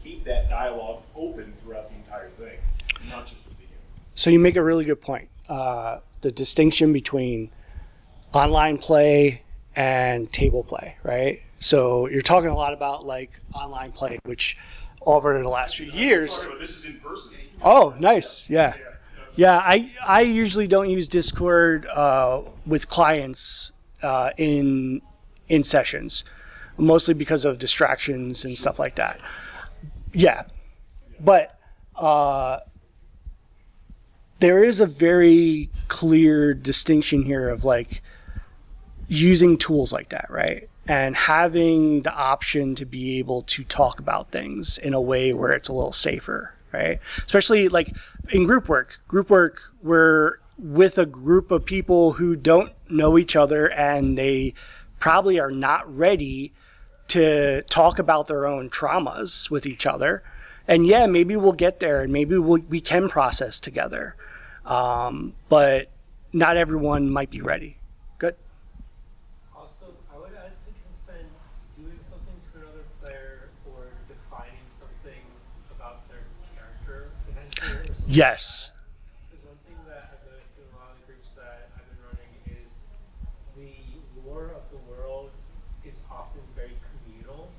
keep that dialogue open throughout the entire thing, not just at the beginning. So you make a really good point. The distinction between online play and table play, right? So you're talking a lot about like online play, which over the last few years. Sorry, but this is in person. Oh, nice. Yeah. I usually don't use Discord with clients in sessions, mostly because of distractions and stuff like that. Yeah, but there is a very clear distinction here of like using tools like that, right? And having the option to be able to talk about things in a way where it's a little safer, right? Especially like in group work. Group work, we're with a group of people who don't know each other, and they probably are not ready to talk about their own traumas with each other. And yeah, maybe we'll get there, and maybe we can process together. But not everyone might be ready. Good. Also, I would add to consent, doing something to another player or defining something about their character potentially. Or something Yes. like that. Because one thing that I've noticed in a lot of the groups that I've been running is the lore of the world is often very communal.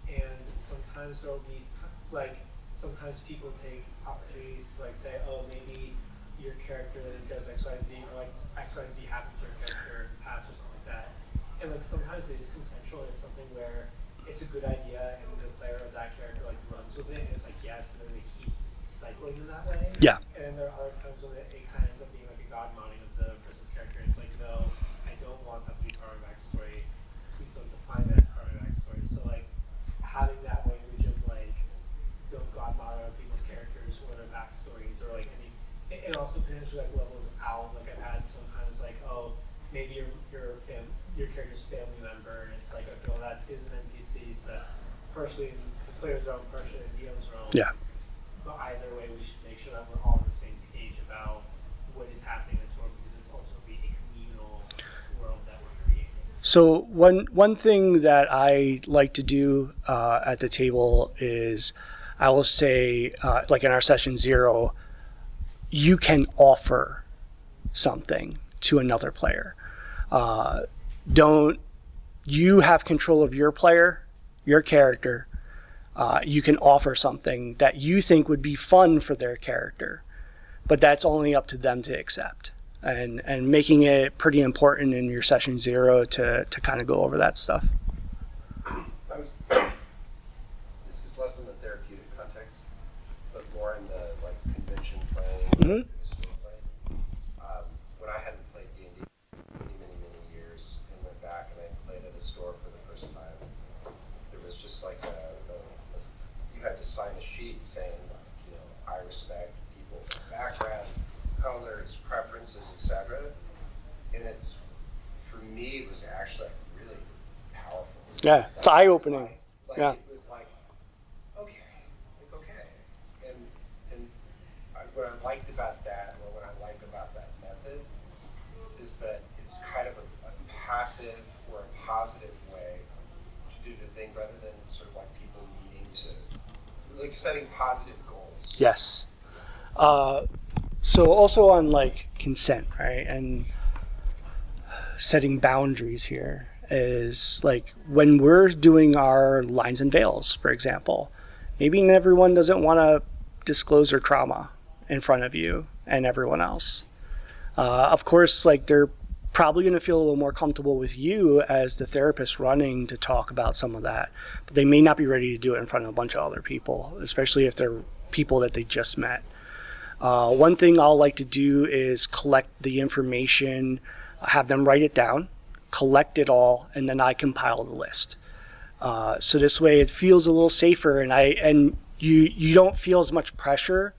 And sometimes there'll be, sometimes people take opportunities to say, oh, maybe your character does X, Y, Z, or like X, Y, Z happened to your character in the past or something like that. And like sometimes it is consensual. It's something where it's a good idea and the player of that character like runs with it and it's like yes, and then they keep cycling in that way. Yeah. And then there are other times when it kind of ends up being like a god modding of the person's character. It's like no, I don't want that to be part of my backstory. Please don't define that as part of my backstory. So like having that language of like don't god mod other people's characters or their backstories or like any, and also potentially like levels out. Like I've had sometimes like oh maybe your character's family member and it's like okay well that is an NPC so that's partially in the player's realm, partially in the DM's realm. Yeah. But either way we should make sure that we're all on the same page about what is happening in this world because it's ultimately a communal world that we're creating. So one thing that I like to do at the table is I will say, like in our session 0, you can offer something to another player. You have control of your player, your character. You can offer something that you think would be fun for their character, but that's only up to them to accept. And making it pretty important in your session 0 to kind of go over that stuff. This is less in the therapeutic context, but more in the like convention playing, Mm-hmm. store playing. When I hadn't played D&D many years and went back and I played at a store for the first time, there was just like you had to sign a sheet saying, you know, I respect people's backgrounds, colors, preferences, etc. And it's, for me, it was actually like really powerful. Yeah, it's eye-opening. Like Yeah. it was like, okay. And what I liked about that, or what I like about that method, is that it's kind of a passive or a positive way to do the thing rather than sort of like people needing to, like setting positive goals. Yes. So also on like consent, right? And setting boundaries here is like when we're doing our lines and veils, for example, maybe everyone doesn't want to disclose their trauma in front of you and everyone else. Of course, like they're probably going to feel a little more comfortable with you as the therapist running to talk about some of that, but they may not be ready to do it in front of a bunch of other people, especially if they're people that they just met. One thing I'll like to do is collect the information, have them write it down, collect it all, and then I compile the list. So this way it feels a little safer, and you don't feel as much pressure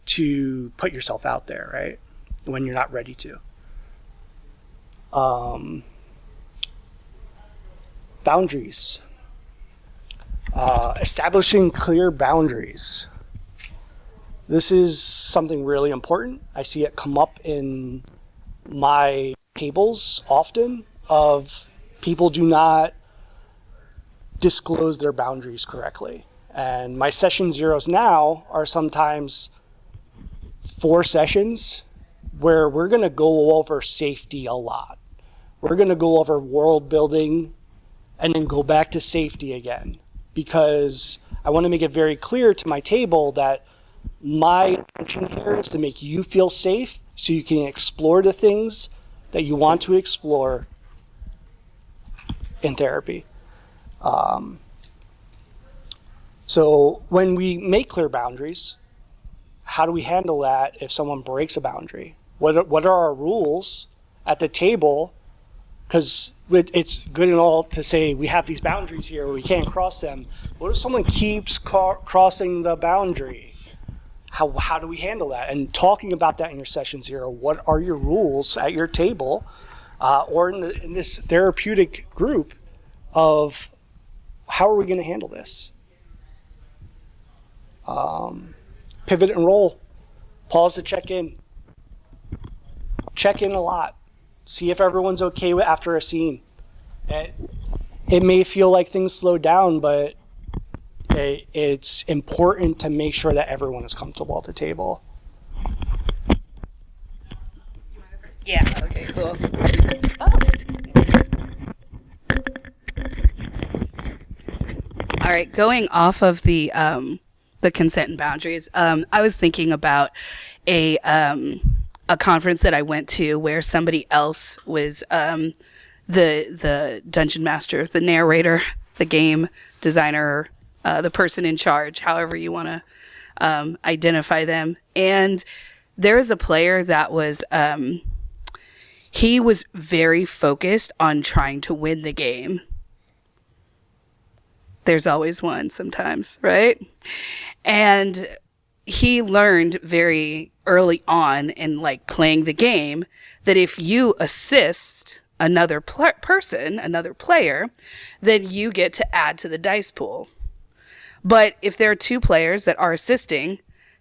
to put yourself out there, right? When you're not ready to. Boundaries. Establishing clear boundaries. This is something really important. I see it come up in my tables often of people do not disclose their boundaries correctly. And my session 0s now are sometimes 4 sessions where we're going to go over safety a lot. We're going to go over world building and then go back to safety again, because I want to make it very clear to my table that my intention here is to make you feel safe so you can explore the things that you want to explore in therapy. So when we make clear boundaries, how do we handle that if someone breaks a boundary? What are our rules at the table? Because it's good and all to say we have these boundaries here, we can't cross them. What if someone keeps crossing the boundary? How do we handle that? And talking about that in your session 0, what are your rules at your table or in this therapeutic group of how are we going to handle this? Pivot and roll. Pause to check in. Check in a lot. See if everyone's okay after a scene. It may feel like things slow down, but it's important to make sure that everyone is comfortable at the table. Yeah, okay, cool. All right, going off of the the consent and boundaries. I was thinking about a conference that I went to where somebody else was the dungeon master, the narrator, the game designer, the person in charge, however you want to identify them. And there is a player that was he was very focused on trying to win the game. There's always one sometimes, right? And he learned very early on in like playing the game that if you assist another person, another player, then you get to add to the dice pool. But if there are two players that are assisting,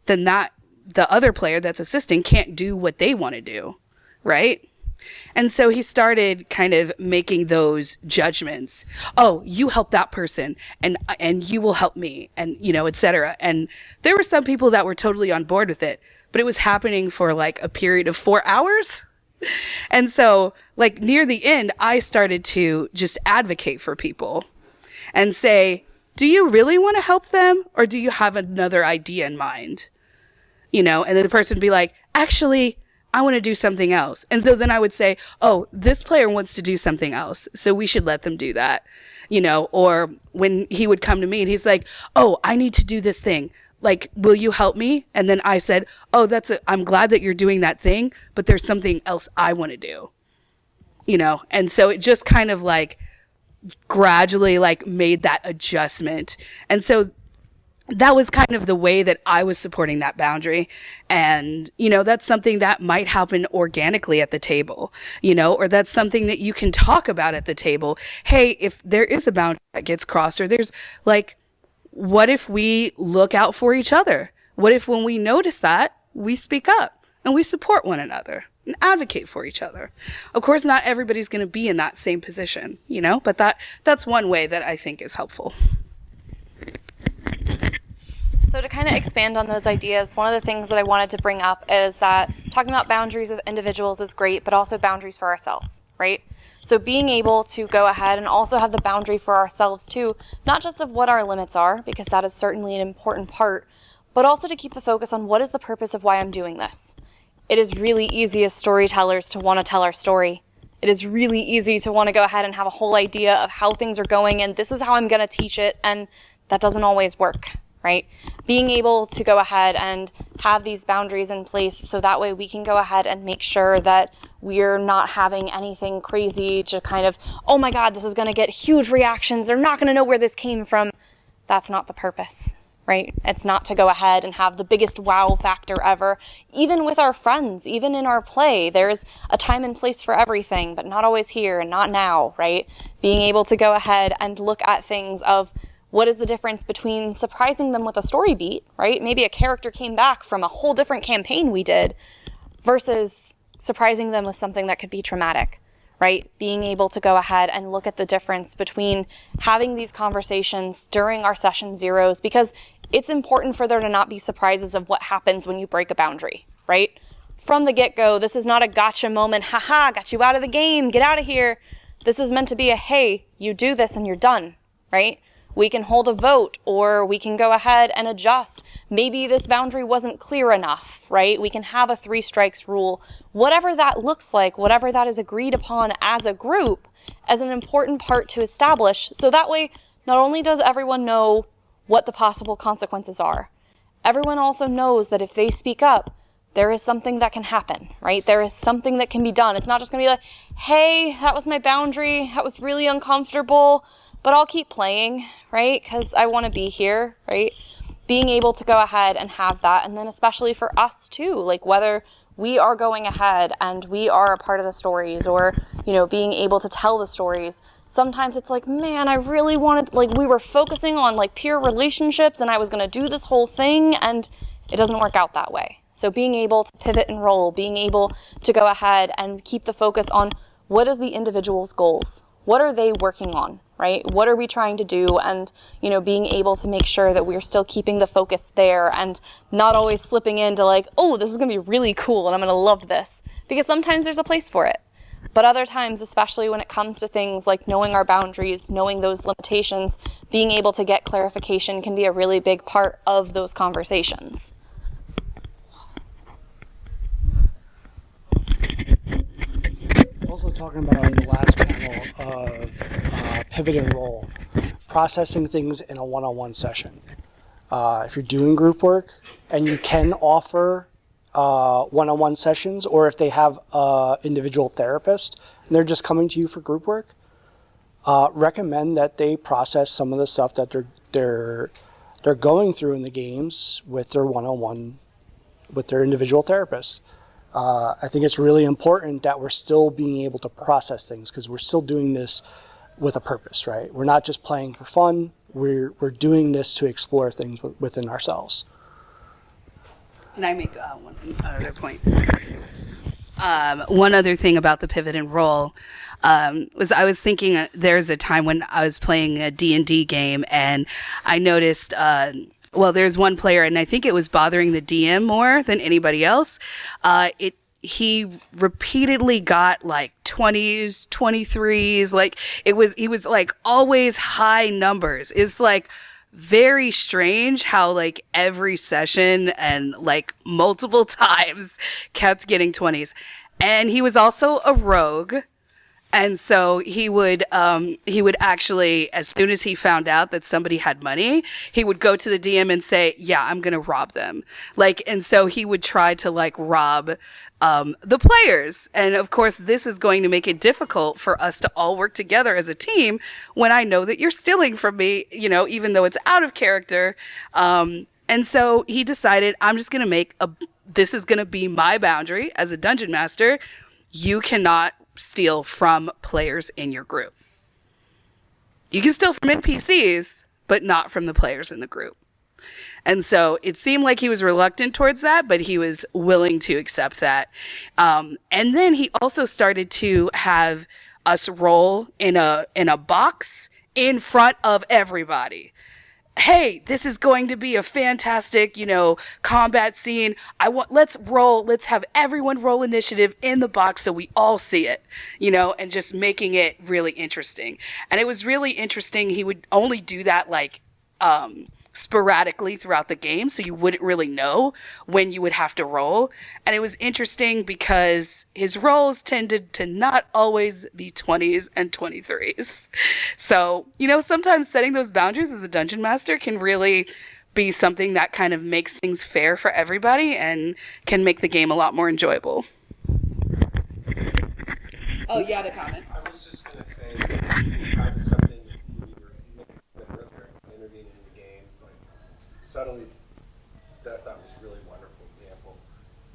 then the other player that's assisting can't do what they want to do, right? And so he started kind of making those judgments. Oh, you help that person and you will help me, and et cetera. And there were some people that were totally on board with it, but it was happening for like a period of 4 hours. And so like near the end, I started to just advocate for people and say, do you really want to help them, or do you have another idea in mind? And then the person would be like, actually, I want to do something else. And so then I would say, oh, this player wants to do something else, so we should let them do that. Or when he would come to me and he's like, oh, I need to do this thing. Like, will you help me? And then I said, oh, I'm glad that you're doing that thing, but there's something else I want to do. And so it just kind of like gradually like made that adjustment. And so that was kind of the way that I was supporting that boundary. And, that's something that might happen organically at the table, or that's something that you can talk about at the table. Hey, if there is a boundary that gets crossed, or there's like, what if we look out for each other? What if when we notice that, we speak up and we support one another and advocate for each other? Of course, not everybody's going to be in that same position, but that's one way that I think is helpful. So to kind of expand on those ideas, one of the things that I wanted to bring up is that talking about boundaries with individuals is great, but also boundaries for ourselves, right? So being able to go ahead and also have the boundary for ourselves too, not just of what our limits are, because that is certainly an important part, but also to keep the focus on what is the purpose of why I'm doing this. It is really easy as storytellers to want to tell our story. It is really easy to want to go ahead and have a whole idea of how things are going, and this is how I'm going to teach it, and that doesn't always work. Right? Being able to go ahead and have these boundaries in place so that way we can go ahead and make sure that we're not having anything crazy to kind of, oh my God, this is going to get huge reactions. They're not going to know where this came from. That's not the purpose, right? It's not to go ahead and have the biggest wow factor ever. Even with our friends, even in our play, there's a time and place for everything, but not always here and not now, right? Being able to go ahead and look at things of, what is the difference between surprising them with a story beat, right? Maybe a character came back from a whole different campaign we did versus surprising them with something that could be traumatic, right? Being able to go ahead and look at the difference between having these conversations during our session zeros, because it's important for there to not be surprises of what happens when you break a boundary, right? From the get-go, this is not a gotcha moment, haha, got you out of the game, get out of here. This is meant to be a, hey, you do this and you're done, right? We can hold a vote, or we can go ahead and adjust. Maybe this boundary wasn't clear enough, right? We can have a 3 strikes rule. Whatever that looks like, whatever that is agreed upon as a group, as an important part to establish. So that way, not only does everyone know what the possible consequences are, everyone also knows that if they speak up, there is something that can happen, right? There is something that can be done. It's not just going to be like, hey, that was my boundary. That was really uncomfortable. But I'll keep playing, right? Because I want to be here, right? Being able to go ahead and have that. And then especially for us too, like whether we are going ahead and we are a part of the stories, or, being able to tell the stories. Sometimes it's like, man, I really wanted, like we were focusing on like peer relationships and I was going to do this whole thing, and it doesn't work out that way. So being able to pivot and roll, being able to go ahead and keep the focus on what is the individual's goals? What are they working on, right? What are we trying to do? And, being able to make sure that we're still keeping the focus there and not always slipping into like, oh, this is going to be really cool and I'm going to love this. Because sometimes there's a place for it. But other times, especially when it comes to things like knowing our boundaries, knowing those limitations, being able to get clarification can be a really big part of those conversations. Also talking about on the last panel of pivot and roll, processing things in a one-on-one session. If you're doing group work and you can offer one-on-one sessions, or if they have an individual therapist and they're just coming to you for group work, recommend that they process some of the stuff that they're going through in the games with their one-on-one, with their individual therapist. I think it's really important that we're still being able to process things, because we're still doing this with a purpose, right? We're not just playing for fun. We're doing this to explore things within ourselves. And I make one other point. One other thing about the pivot and roll was I was thinking there's a time when I was playing a D&D game and I noticed, there's one player and I think it was bothering the DM more than anybody else. He repeatedly got like 20s, 23s, like he was like always high numbers. It's like very strange how like every session and like multiple times kept getting 20s. And he was also a rogue. And so he would actually, as soon as he found out that somebody had money, he would go to the DM and say, yeah, I'm going to rob them. Like, and so he would try to like rob the players. And of course, this is going to make it difficult for us to all work together as a team when I know that you're stealing from me, you know, even though it's out of character. And so he decided, I'm just going to this is going to be my boundary as a dungeon master. You cannot steal from players in your group. You can steal from NPCs, but not from the players in the group. And so it seemed like he was reluctant towards that, but he was willing to accept that. And then he also started to have us roll in a box in front of everybody. Hey, this is going to be a fantastic, combat scene. Let's have everyone roll initiative in the box so we all see it, and just making it really interesting. And it was really interesting. He would only do that like, sporadically throughout the game, so you wouldn't really know when you would have to roll. And it was interesting because his rolls tended to not always be 20s and 23s. So, sometimes setting those boundaries as a dungeon master can really be something that kind of makes things fair for everybody and can make the game a lot more enjoyable. Oh, you had a comment. I was just going to say that you tried to something you were earlier, intervening in the game, like subtly, that was a really wonderful example.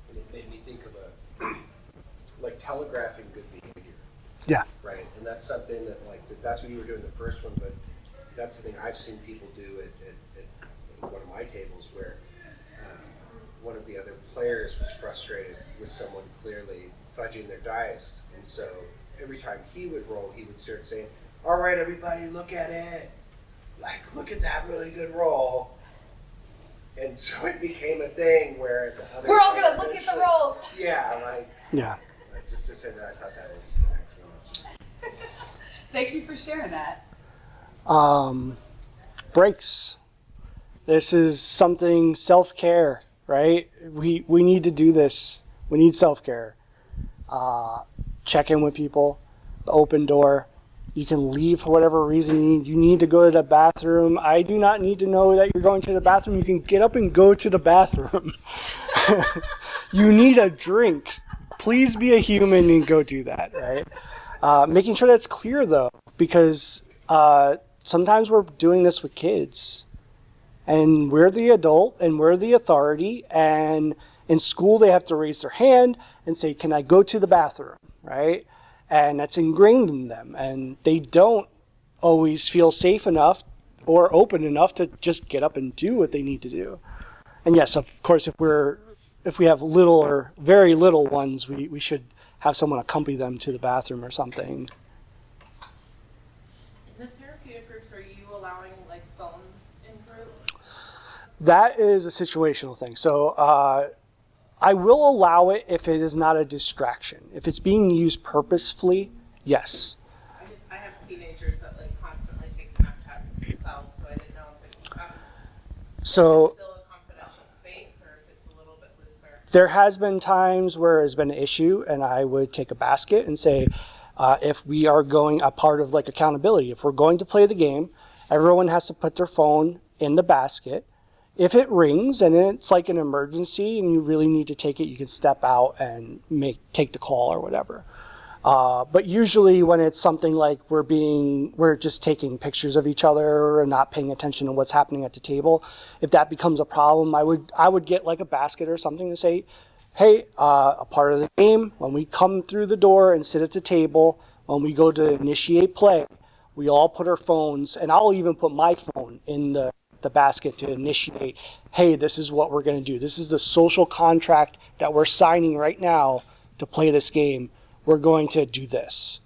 And it made me think of like telegraphing good behavior. Yeah. Right? And that's something that's what you were doing the first one, but that's the thing I've seen people do at one of my tables where one of the other players was frustrated with someone clearly fudging their dice. And so every time he would roll, he would start saying, all right, everybody, look at it. Like, look at that really good roll. And so it became a thing where the other we're all going to look at the rolls. Yeah, Yeah. Just to say that I thought that was excellent. Thank you for sharing that. Breaks. This is something self-care, right? We need to do this. We need self-care. Check in with people, the open door. You can leave for whatever reason. You need to go to the bathroom. I do not need to know that you're going to the bathroom. You can get up and go to the bathroom. You need a drink. Please be a human and go do that, right? Making sure that's clear, though, because sometimes we're doing this with kids. And we're the adult and we're the authority. And in school, they have to raise their hand and say, can I go to the bathroom, right? And that's ingrained in them. And they don't always feel safe enough or open enough to just get up and do what they need to do. And yes, of course, if we have little or very little ones, we should have someone accompany them to the bathroom or something. In the therapeutic groups, are you allowing like phones in group? That is a situational thing. So I will allow it if it is not a distraction. If it's being used purposefully, yes. I have teenagers that like constantly take Snapchats of themselves, so I didn't know if it becomes So still a confidential space or if it's a little bit looser. there has been times where it's been an issue, and I would take a basket and say, if we are going a part of like accountability, if we're going to play the game, everyone has to put their phone in the basket. If it rings and it's like an emergency and you really need to take it, you can step out and take the call or whatever. But usually when it's something like we're just taking pictures of each other and not paying attention to what's happening at the table, if that becomes a problem, I would get like a basket or something to say, hey, a part of the game, when we come through the door and sit at the table, when we go to initiate play, we all put our phones, and I'll even put my phone in the basket to initiate, hey, this is what we're going to do. This is the social contract that we're signing right now to play this game. We're going to do this.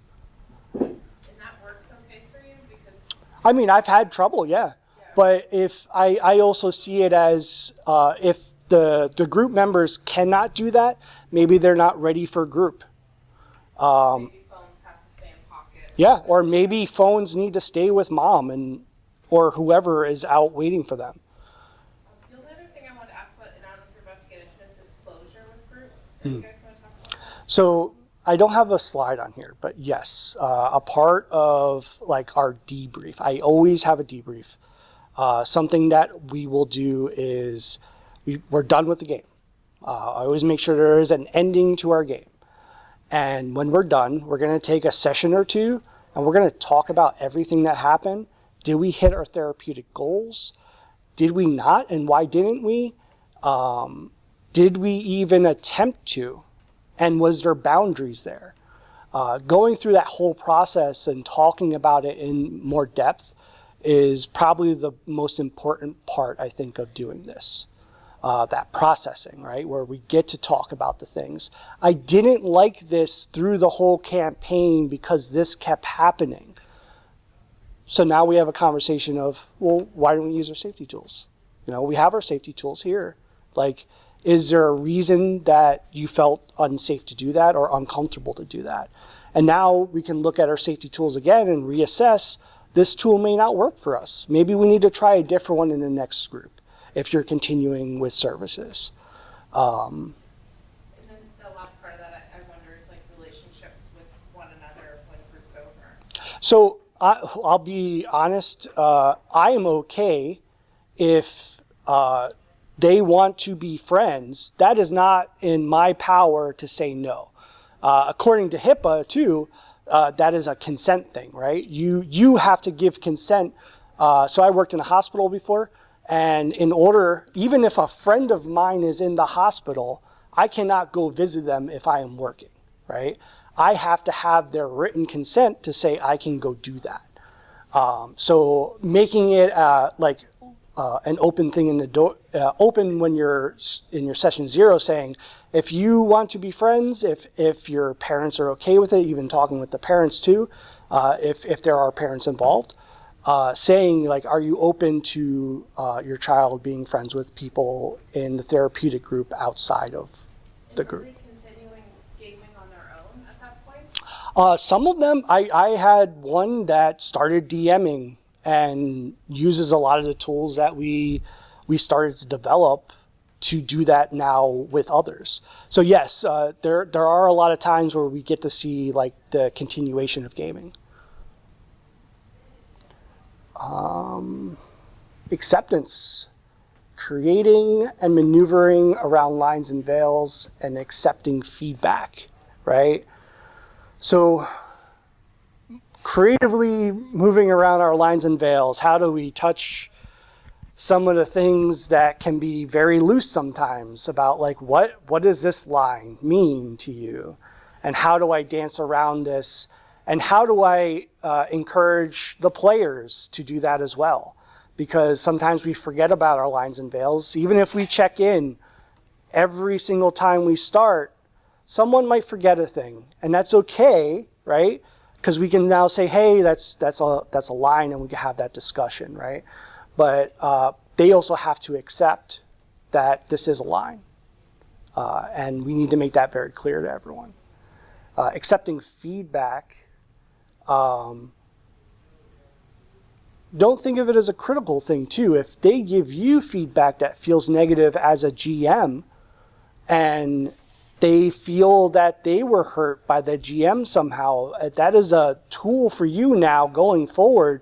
And that works okay for you because I mean, I've had trouble, yeah. But if I also see it as if the group members cannot do that, maybe they're not ready for group. maybe phones have to stay in pocket. Yeah, or maybe phones need to stay with mom or whoever is out waiting for them. The only other thing I wanted to ask about, and I don't know if you're about to get into this, is closure with groups. Are you guys going to talk about that? So I don't have a slide on here, but yes, a part of like our debrief, I always have a debrief. Something that we will do is we're done with the game. I always make sure there is an ending to our game. And when we're done, we're going to take a session or two and we're going to talk about everything that happened. Did we hit our therapeutic goals? Did we not? And why didn't we? Did we even attempt to? And was there boundaries there? Going through that whole process and talking about it in more depth is probably the most important part, I think, of doing this. That processing, right? Where we get to talk about the things. I didn't like this through the whole campaign because this kept happening. So now we have a conversation of, well, why don't we use our safety tools? You know, we have our safety tools here. Like, is there a reason that you felt unsafe to do that or uncomfortable to do that? And now we can look at our safety tools again and reassess, this tool may not work for us. Maybe we need to try a different one in the next group if you're continuing with services. And then the last part of that, I wonder, is like relationships with one another when group's over. So I'll be honest, I am okay if they want to be friends. That is not in my power to say no. According to HIPAA too, that is a consent thing, right? You have to give consent. So I worked in a hospital before, and in order, even if a friend of mine is in the hospital, I cannot go visit them if I am working, right? I have to have their written consent to say I can go do that. So making it an open thing in the door, open when you're in your session 0, saying if you want to be friends, if your parents are okay with it, even talking with the parents too, if there are parents involved, saying like, are you open to your child being friends with people in the therapeutic group outside of the group? Are they continuing gaming on their own at that point? Some of them, I had one that started DMing and uses a lot of the tools that we started to develop to do that now with others. So yes, there are a lot of times where we get to see like the continuation of gaming. Acceptance, creating and maneuvering around lines and veils and accepting feedback, right? So creatively moving around our lines and veils, how do we touch some of the things that can be very loose sometimes about like, what does this line mean to you? And how do I dance around this? And how do I encourage the players to do that as well? Because sometimes we forget about our lines and veils. Even if we check in every single time we start, someone might forget a thing. And that's okay, right? Because we can now say, hey, that's a line, and we can have that discussion, right? But they also have to accept that this is a line. And we need to make that very clear to everyone. Accepting feedback, don't think of it as a critical thing too. If they give you feedback that feels negative as a GM, and they feel that they were hurt by the GM somehow, that is a tool for you now going forward.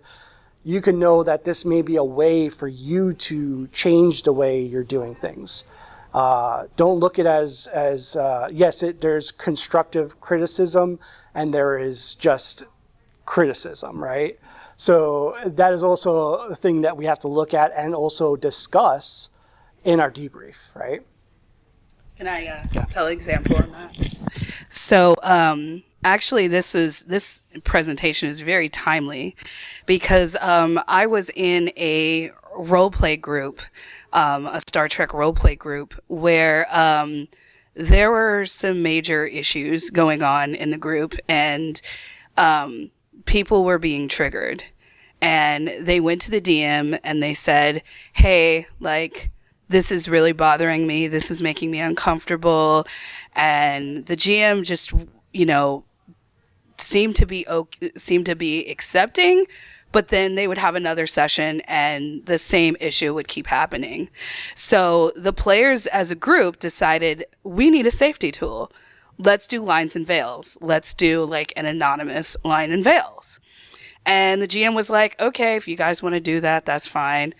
You can know that this may be a way for you to change the way you're doing things. Don't look at it as yes, there's constructive criticism and there is just criticism, right? So that is also a thing that we have to look at and also discuss in our debrief, right? Can I tell an example on that? So actually, this presentation is very timely because I was in a role play group, a Star Trek role play group, where there were some major issues going on in the group, and people were being triggered. And they went to the DM and they said, hey, like, this is really bothering me. This is making me uncomfortable. And the GM just, seemed to be accepting, but then they would have another session and the same issue would keep happening. So the players as a group decided we need a safety tool. Let's do lines and veils. Let's do like an anonymous line and veils. And the GM was like, okay, if you guys want to do that, that's fine.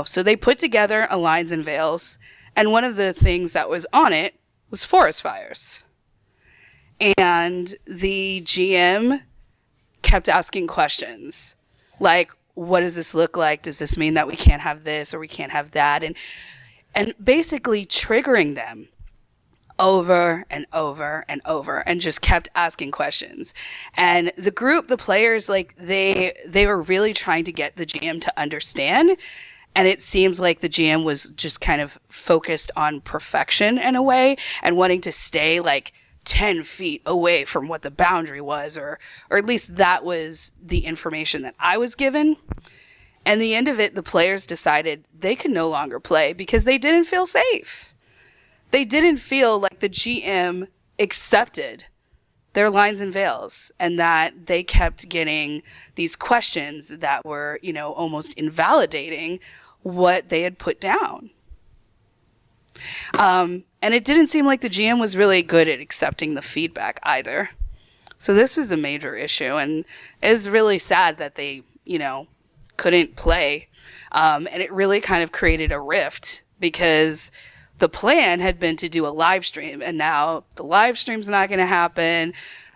So they put together a lines and veils. And one of the things that was on it was forest fires. And the GM kept asking questions like, what does this look like? Does this mean that we can't have this or we can't have that? And basically triggering them over and over and over, and just kept asking questions. And the group, the players, like they were really trying to get the GM to understand. And it seems like the GM was just kind of focused on perfection in a way and wanting to stay like 10 feet away from what the boundary was, or at least that was the information that I was given. And the end of it, the players decided they could no longer play because they didn't feel safe. They didn't feel like the GM accepted their lines and veils, and that they kept getting these questions that were, almost invalidating what they had put down. And it didn't seem like the GM was really good at accepting the feedback either. So this was a major issue, and it's really sad that they, couldn't play. And it really kind of created a rift because the plan had been to do a live stream, and now the live stream's not going to happen.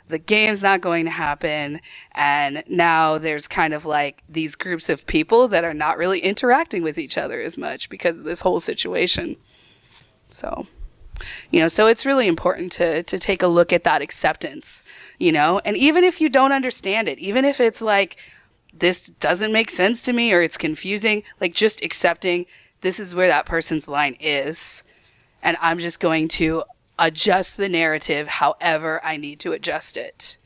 The game's not going to happen. And now there's kind of like these groups of people that are not really interacting with each other as much because of this whole situation. So, so it's really important to take a look at that acceptance, and even if you don't understand it, even if it's like, this doesn't make sense to me or it's confusing, like just accepting this is where that person's line is. And I'm just going to adjust the narrative however I need to adjust it.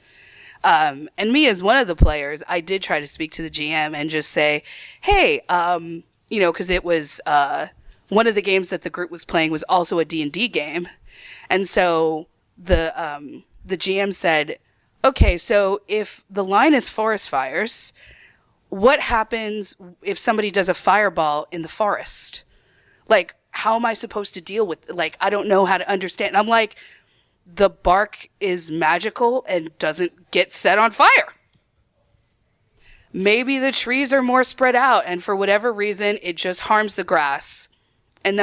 And me as one of the players, I did try to speak to the GM and just say, hey, because it was one of the games that the group was playing was also a D&D game. And so the GM said, okay, so if the line is forest fires, what happens if somebody does a fireball in the forest? Like, how am I supposed to deal with, like, I don't know how to understand. And I'm like, the bark is magical and doesn't get set on fire. Maybe the trees are more spread out and for whatever reason, it just harms the grass and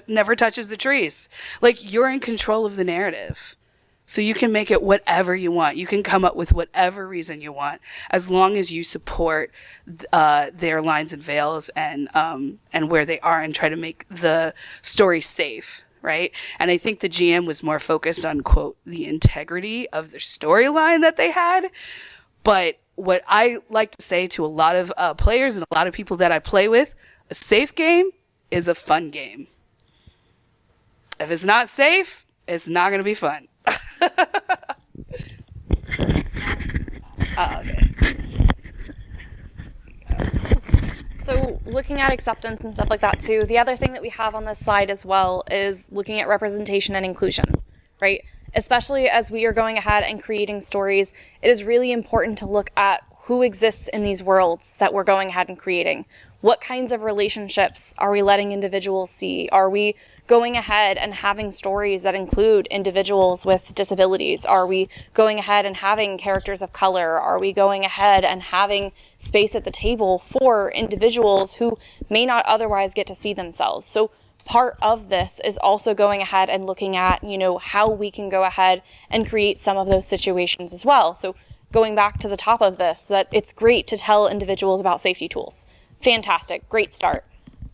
never touches the trees. Like, you're in control of the narrative. So you can make it whatever you want. You can come up with whatever reason you want, as long as you support their lines and veils and where they are, and try to make the story safe, right? And I think the GM was more focused on, quote, the integrity of the storyline that they had. But what I like to say to a lot of players and a lot of people that I play with, a safe game is a fun game. If it's not safe, it's not going to be fun. Okay. So looking at acceptance and stuff like that too, the other thing that we have on this slide as well is looking at representation and inclusion, right? Especially as we are going ahead and creating stories, it is really important to look at who exists in these worlds that we're going ahead and creating. What kinds of relationships are we letting individuals see? Are we going ahead and having stories that include individuals with disabilities? Are we going ahead and having characters of color? Are we going ahead and having space at the table for individuals who may not otherwise get to see themselves? So part of this is also going ahead and looking at, how we can go ahead and create some of those situations as well. So going back to the top of this, that it's great to tell individuals about safety tools. Fantastic, great start.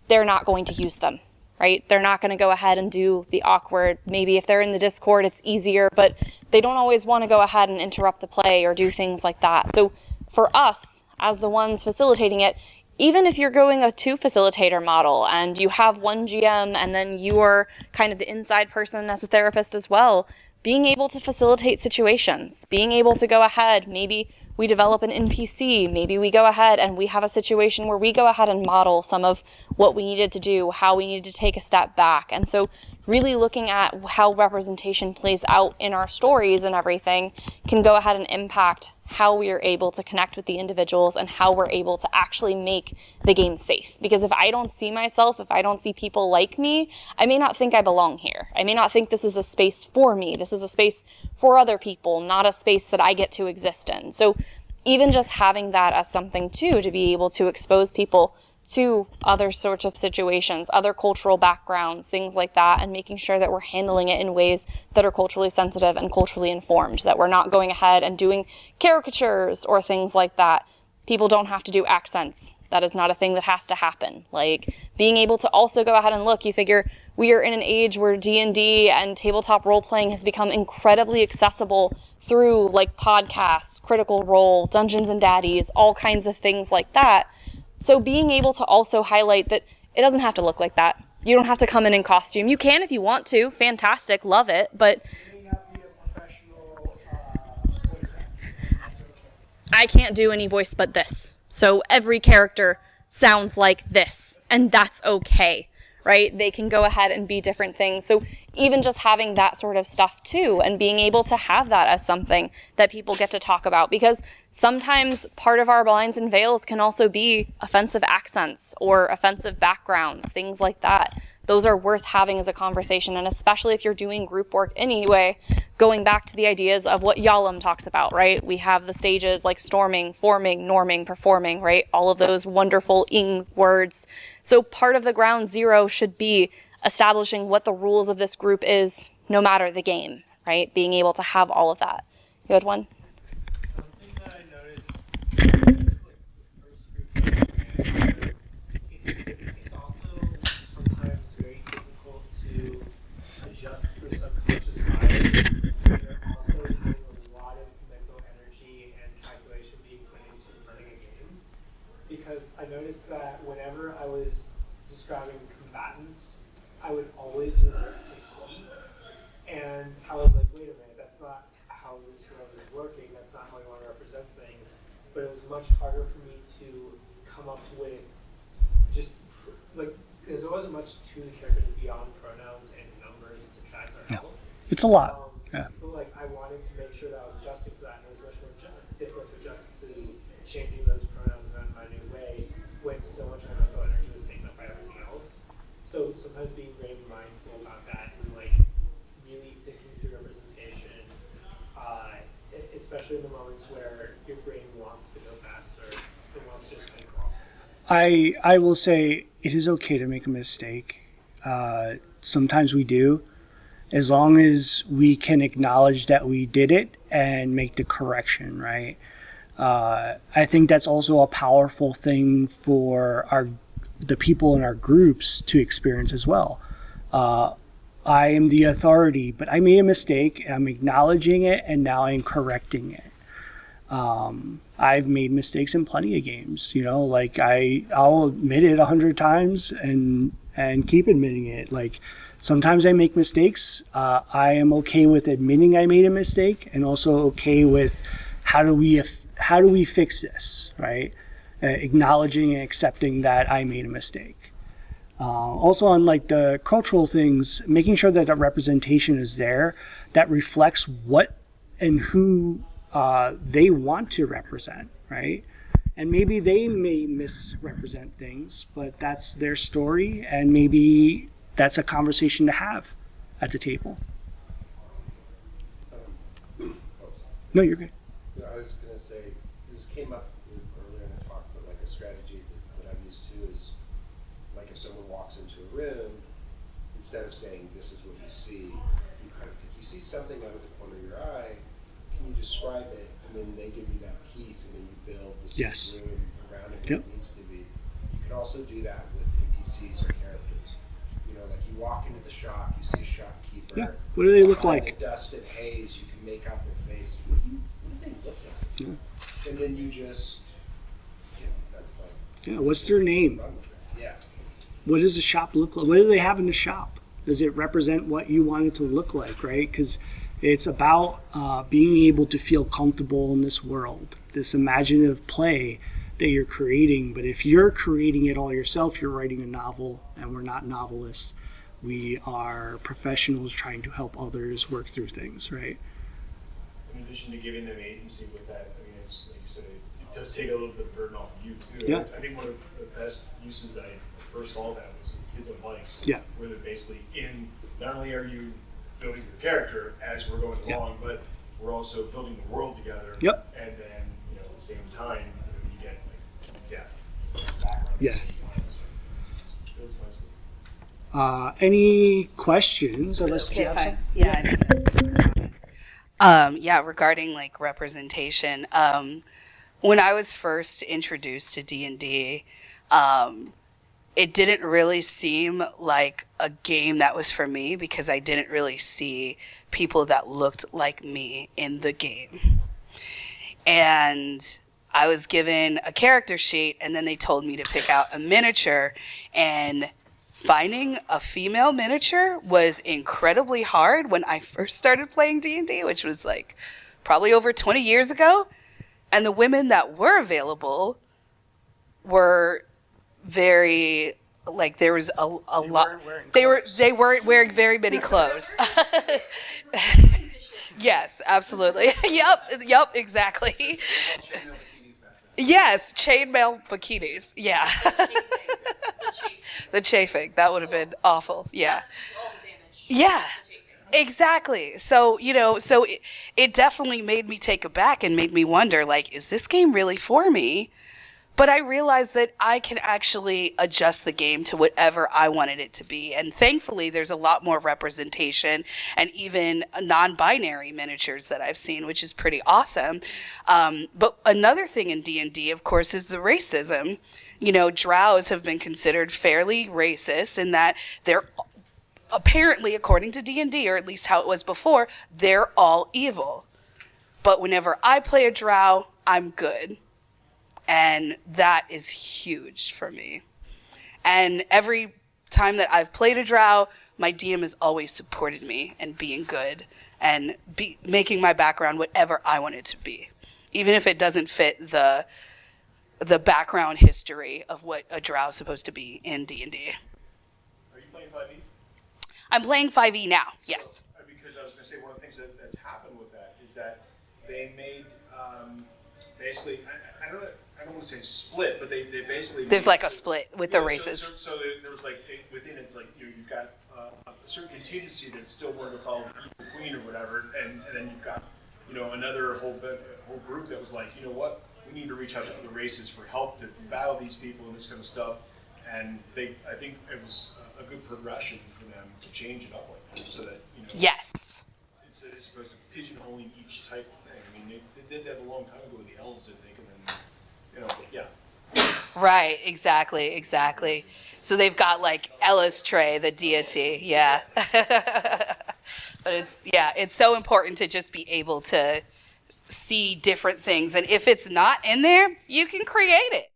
They're not going to use them, right? They're not going to go ahead and do the awkward. Maybe if they're in the Discord, it's easier, but they don't always want to go ahead and interrupt the play or do things like that. So for us, as the ones facilitating it, even if you're going a 2-facilitator model and you have one GM and then you're kind of the inside person as a therapist as well, being able to facilitate situations, being able to go ahead, maybe we develop an NPC, maybe we go ahead and we have a situation where we go ahead and model some of what we needed to do, how we needed to take a step back. And so really looking at how representation plays out in our stories and everything can go ahead and impact how we are able to connect with the individuals and how we're able to actually make the game safe. Because if I don't see myself, if I don't see people like me, I may not think I belong here. I may not think this is a space for me. This is a space for other people, not a space that I get to exist in. So even just having that as something too, to be able to expose people to other sorts of situations, other cultural backgrounds, things like that, and making sure that we're handling it in ways that are culturally sensitive and culturally informed, that we're not going ahead and doing caricatures or things like that. People don't have to do accents. That is not a thing that has to happen. Like being able to also go ahead and look, you figure we are in an age where D&D and tabletop role-playing has become incredibly accessible through like podcasts, Critical Role, Dungeons and Daddies, all kinds of things like that. So being able to also highlight that it doesn't have to look like that. You don't have to come in costume. You can if you want to. Fantastic. Love it. But You may not be a professional voice actor. That's okay. I can't do any voice but this. So every character sounds like this. And that's okay, right? They can go ahead and be different things. So even just having that sort of stuff too, and being able to have that as something that people get to talk about, because sometimes part of our blinds and veils can also be offensive accents or offensive backgrounds, things like that. Those are worth having as a conversation, and especially if you're doing group work anyway, going back to the ideas of what Yalom talks about, right? We have the stages like storming, forming, norming, performing, right? All of those wonderful ing words. So part of the ground zero should be establishing what the rules of this group is, no matter the game, right? Being able to have all of that. You had one? Something that I noticed, like the first group, it's also sometimes very difficult to adjust for subconscious bias. You're also having a lot of mental energy and calculation being put into running a game. Because I noticed that whenever I was describing combatants, I would always revert to he, and I was like, wait a minute, that's not how this world is working, that's not how we want to represent things. But it was much harder for me to come up with just, like, because there wasn't much to the character beyond pronouns and numbers to track their health. It's a lot. Yeah. But like, I wanted to make sure that I was adjusting for that, and it was much more difficult to adjust to changing those pronouns in my new way when so much of my mental energy was taken up by everything else. So sometimes being very mindful about that and like really thinking through representation, especially in the moments where your brain wants to go faster, it wants to just think awesome. I will say it is okay to make a mistake. Sometimes we do, as long as we can acknowledge that we did it and make the correction, right? I think that's also a powerful thing for the people in our groups to experience as well. I am the authority, but I made a mistake and I'm acknowledging it, and now I'm correcting it. I've made mistakes in plenty of games, like I'll admit it 100 times and keep admitting it. Like sometimes I make mistakes. I am okay with admitting I made a mistake, and also okay with how do we fix this, right? acknowledging and accepting that I made a mistake. Also on like the cultural things, making sure that the representation is there that reflects what and who they want to represent, right? And maybe they may misrepresent things, but that's their story, and maybe that's a conversation to have at the table. No, you're good. I was going to say, this came up earlier in the talk, but like a strategy that I've used too is, like if someone walks into a room, instead of saying, this is what you see, you kind of say, you see something out of the corner of your eye, can you describe it? And then they give you that piece, and then you build this Yes. room around it Yep. that it needs to be. You can also do that with NPCs or characters. You know, like you walk into the shop, you see a shopkeeper. Yeah. What do they look behind like? The dust and haze, you can make out their face. What do they look like? Yeah. And then you just, that's like, Yeah, what's their name? run with it. Yeah. What does the shop look like? What do they have in the shop? Does it represent what you want it to look like, right? Because it's about being able to feel comfortable in this world, this imaginative play that you're creating. But if you're creating it all yourself, you're writing a novel, and we're not novelists. We are professionals trying to help others work through things, right? In addition to giving them agency with that, I mean, it's like you said, it does take a little bit of burden off of you too. Yeah. I think one of the best uses that I first saw that was with Kids on Bikes. Yeah. Where they're basically in, not only are you building your character as we're going Yeah. along, but we're also building the world together. Yep. And then, at the same time, you get like depth, background. Yeah. It feels nicely. Any questions? Unless you Okay, have fine. some? Yeah, regarding like representation. When I was first introduced to D&D, it didn't really seem like a game that was for me because I didn't really see people that looked like me in the game. And I was given a character sheet, and then they told me to pick out a miniature, and finding a female miniature was incredibly hard when I first started playing D&D, which was like probably over 20 years ago. And the women that were available were very, like, there was a lot. They weren't wearing very many clothes. Yes, absolutely. Yep, exactly. Yes, chainmail bikinis. Yeah. The chafing, that would have been awful. Yeah. All the damage. Yeah. Exactly. So, it definitely made me take aback and made me wonder, like, is this game really for me? But I realized that I can actually adjust the game to whatever I wanted it to be. And thankfully, there's a lot more representation and even non-binary miniatures that I've seen, which is pretty awesome. But another thing in D&D, of course, is the racism. Drows have been considered fairly racist in that they're apparently, according to D&D, or at least how it was before, they're all evil. But whenever I play a drow, I'm good. And that is huge for me. And every time that I've played a drow, my DM has always supported me in being good and making my background whatever I want it to be, even if it doesn't fit the background history of what a drow is supposed to be in D&D. Are you playing 5e? I'm playing 5e now, yes. Because I was going to say one of the things that's happened with that is that they made basically I don't want to say split, but they basically There's like a split with the Yeah, races. So there was like within it's like you've got a certain contingency that's still wanting to follow the evil queen or whatever, and then you've got another whole group that was like, you know what, we need to reach out to other races for help to battle these people and this kind of stuff, and I think it was a good progression for them to change it up like that, so that Yes. it's as opposed to pigeonholing each type of thing. I mean they did that a long time ago with the elves, I think, and then yeah. Right, exactly. So they've got like Ellis-Trey, the deity, yeah. But it's so important to just be able to see different things. And if it's not in there, you can create it.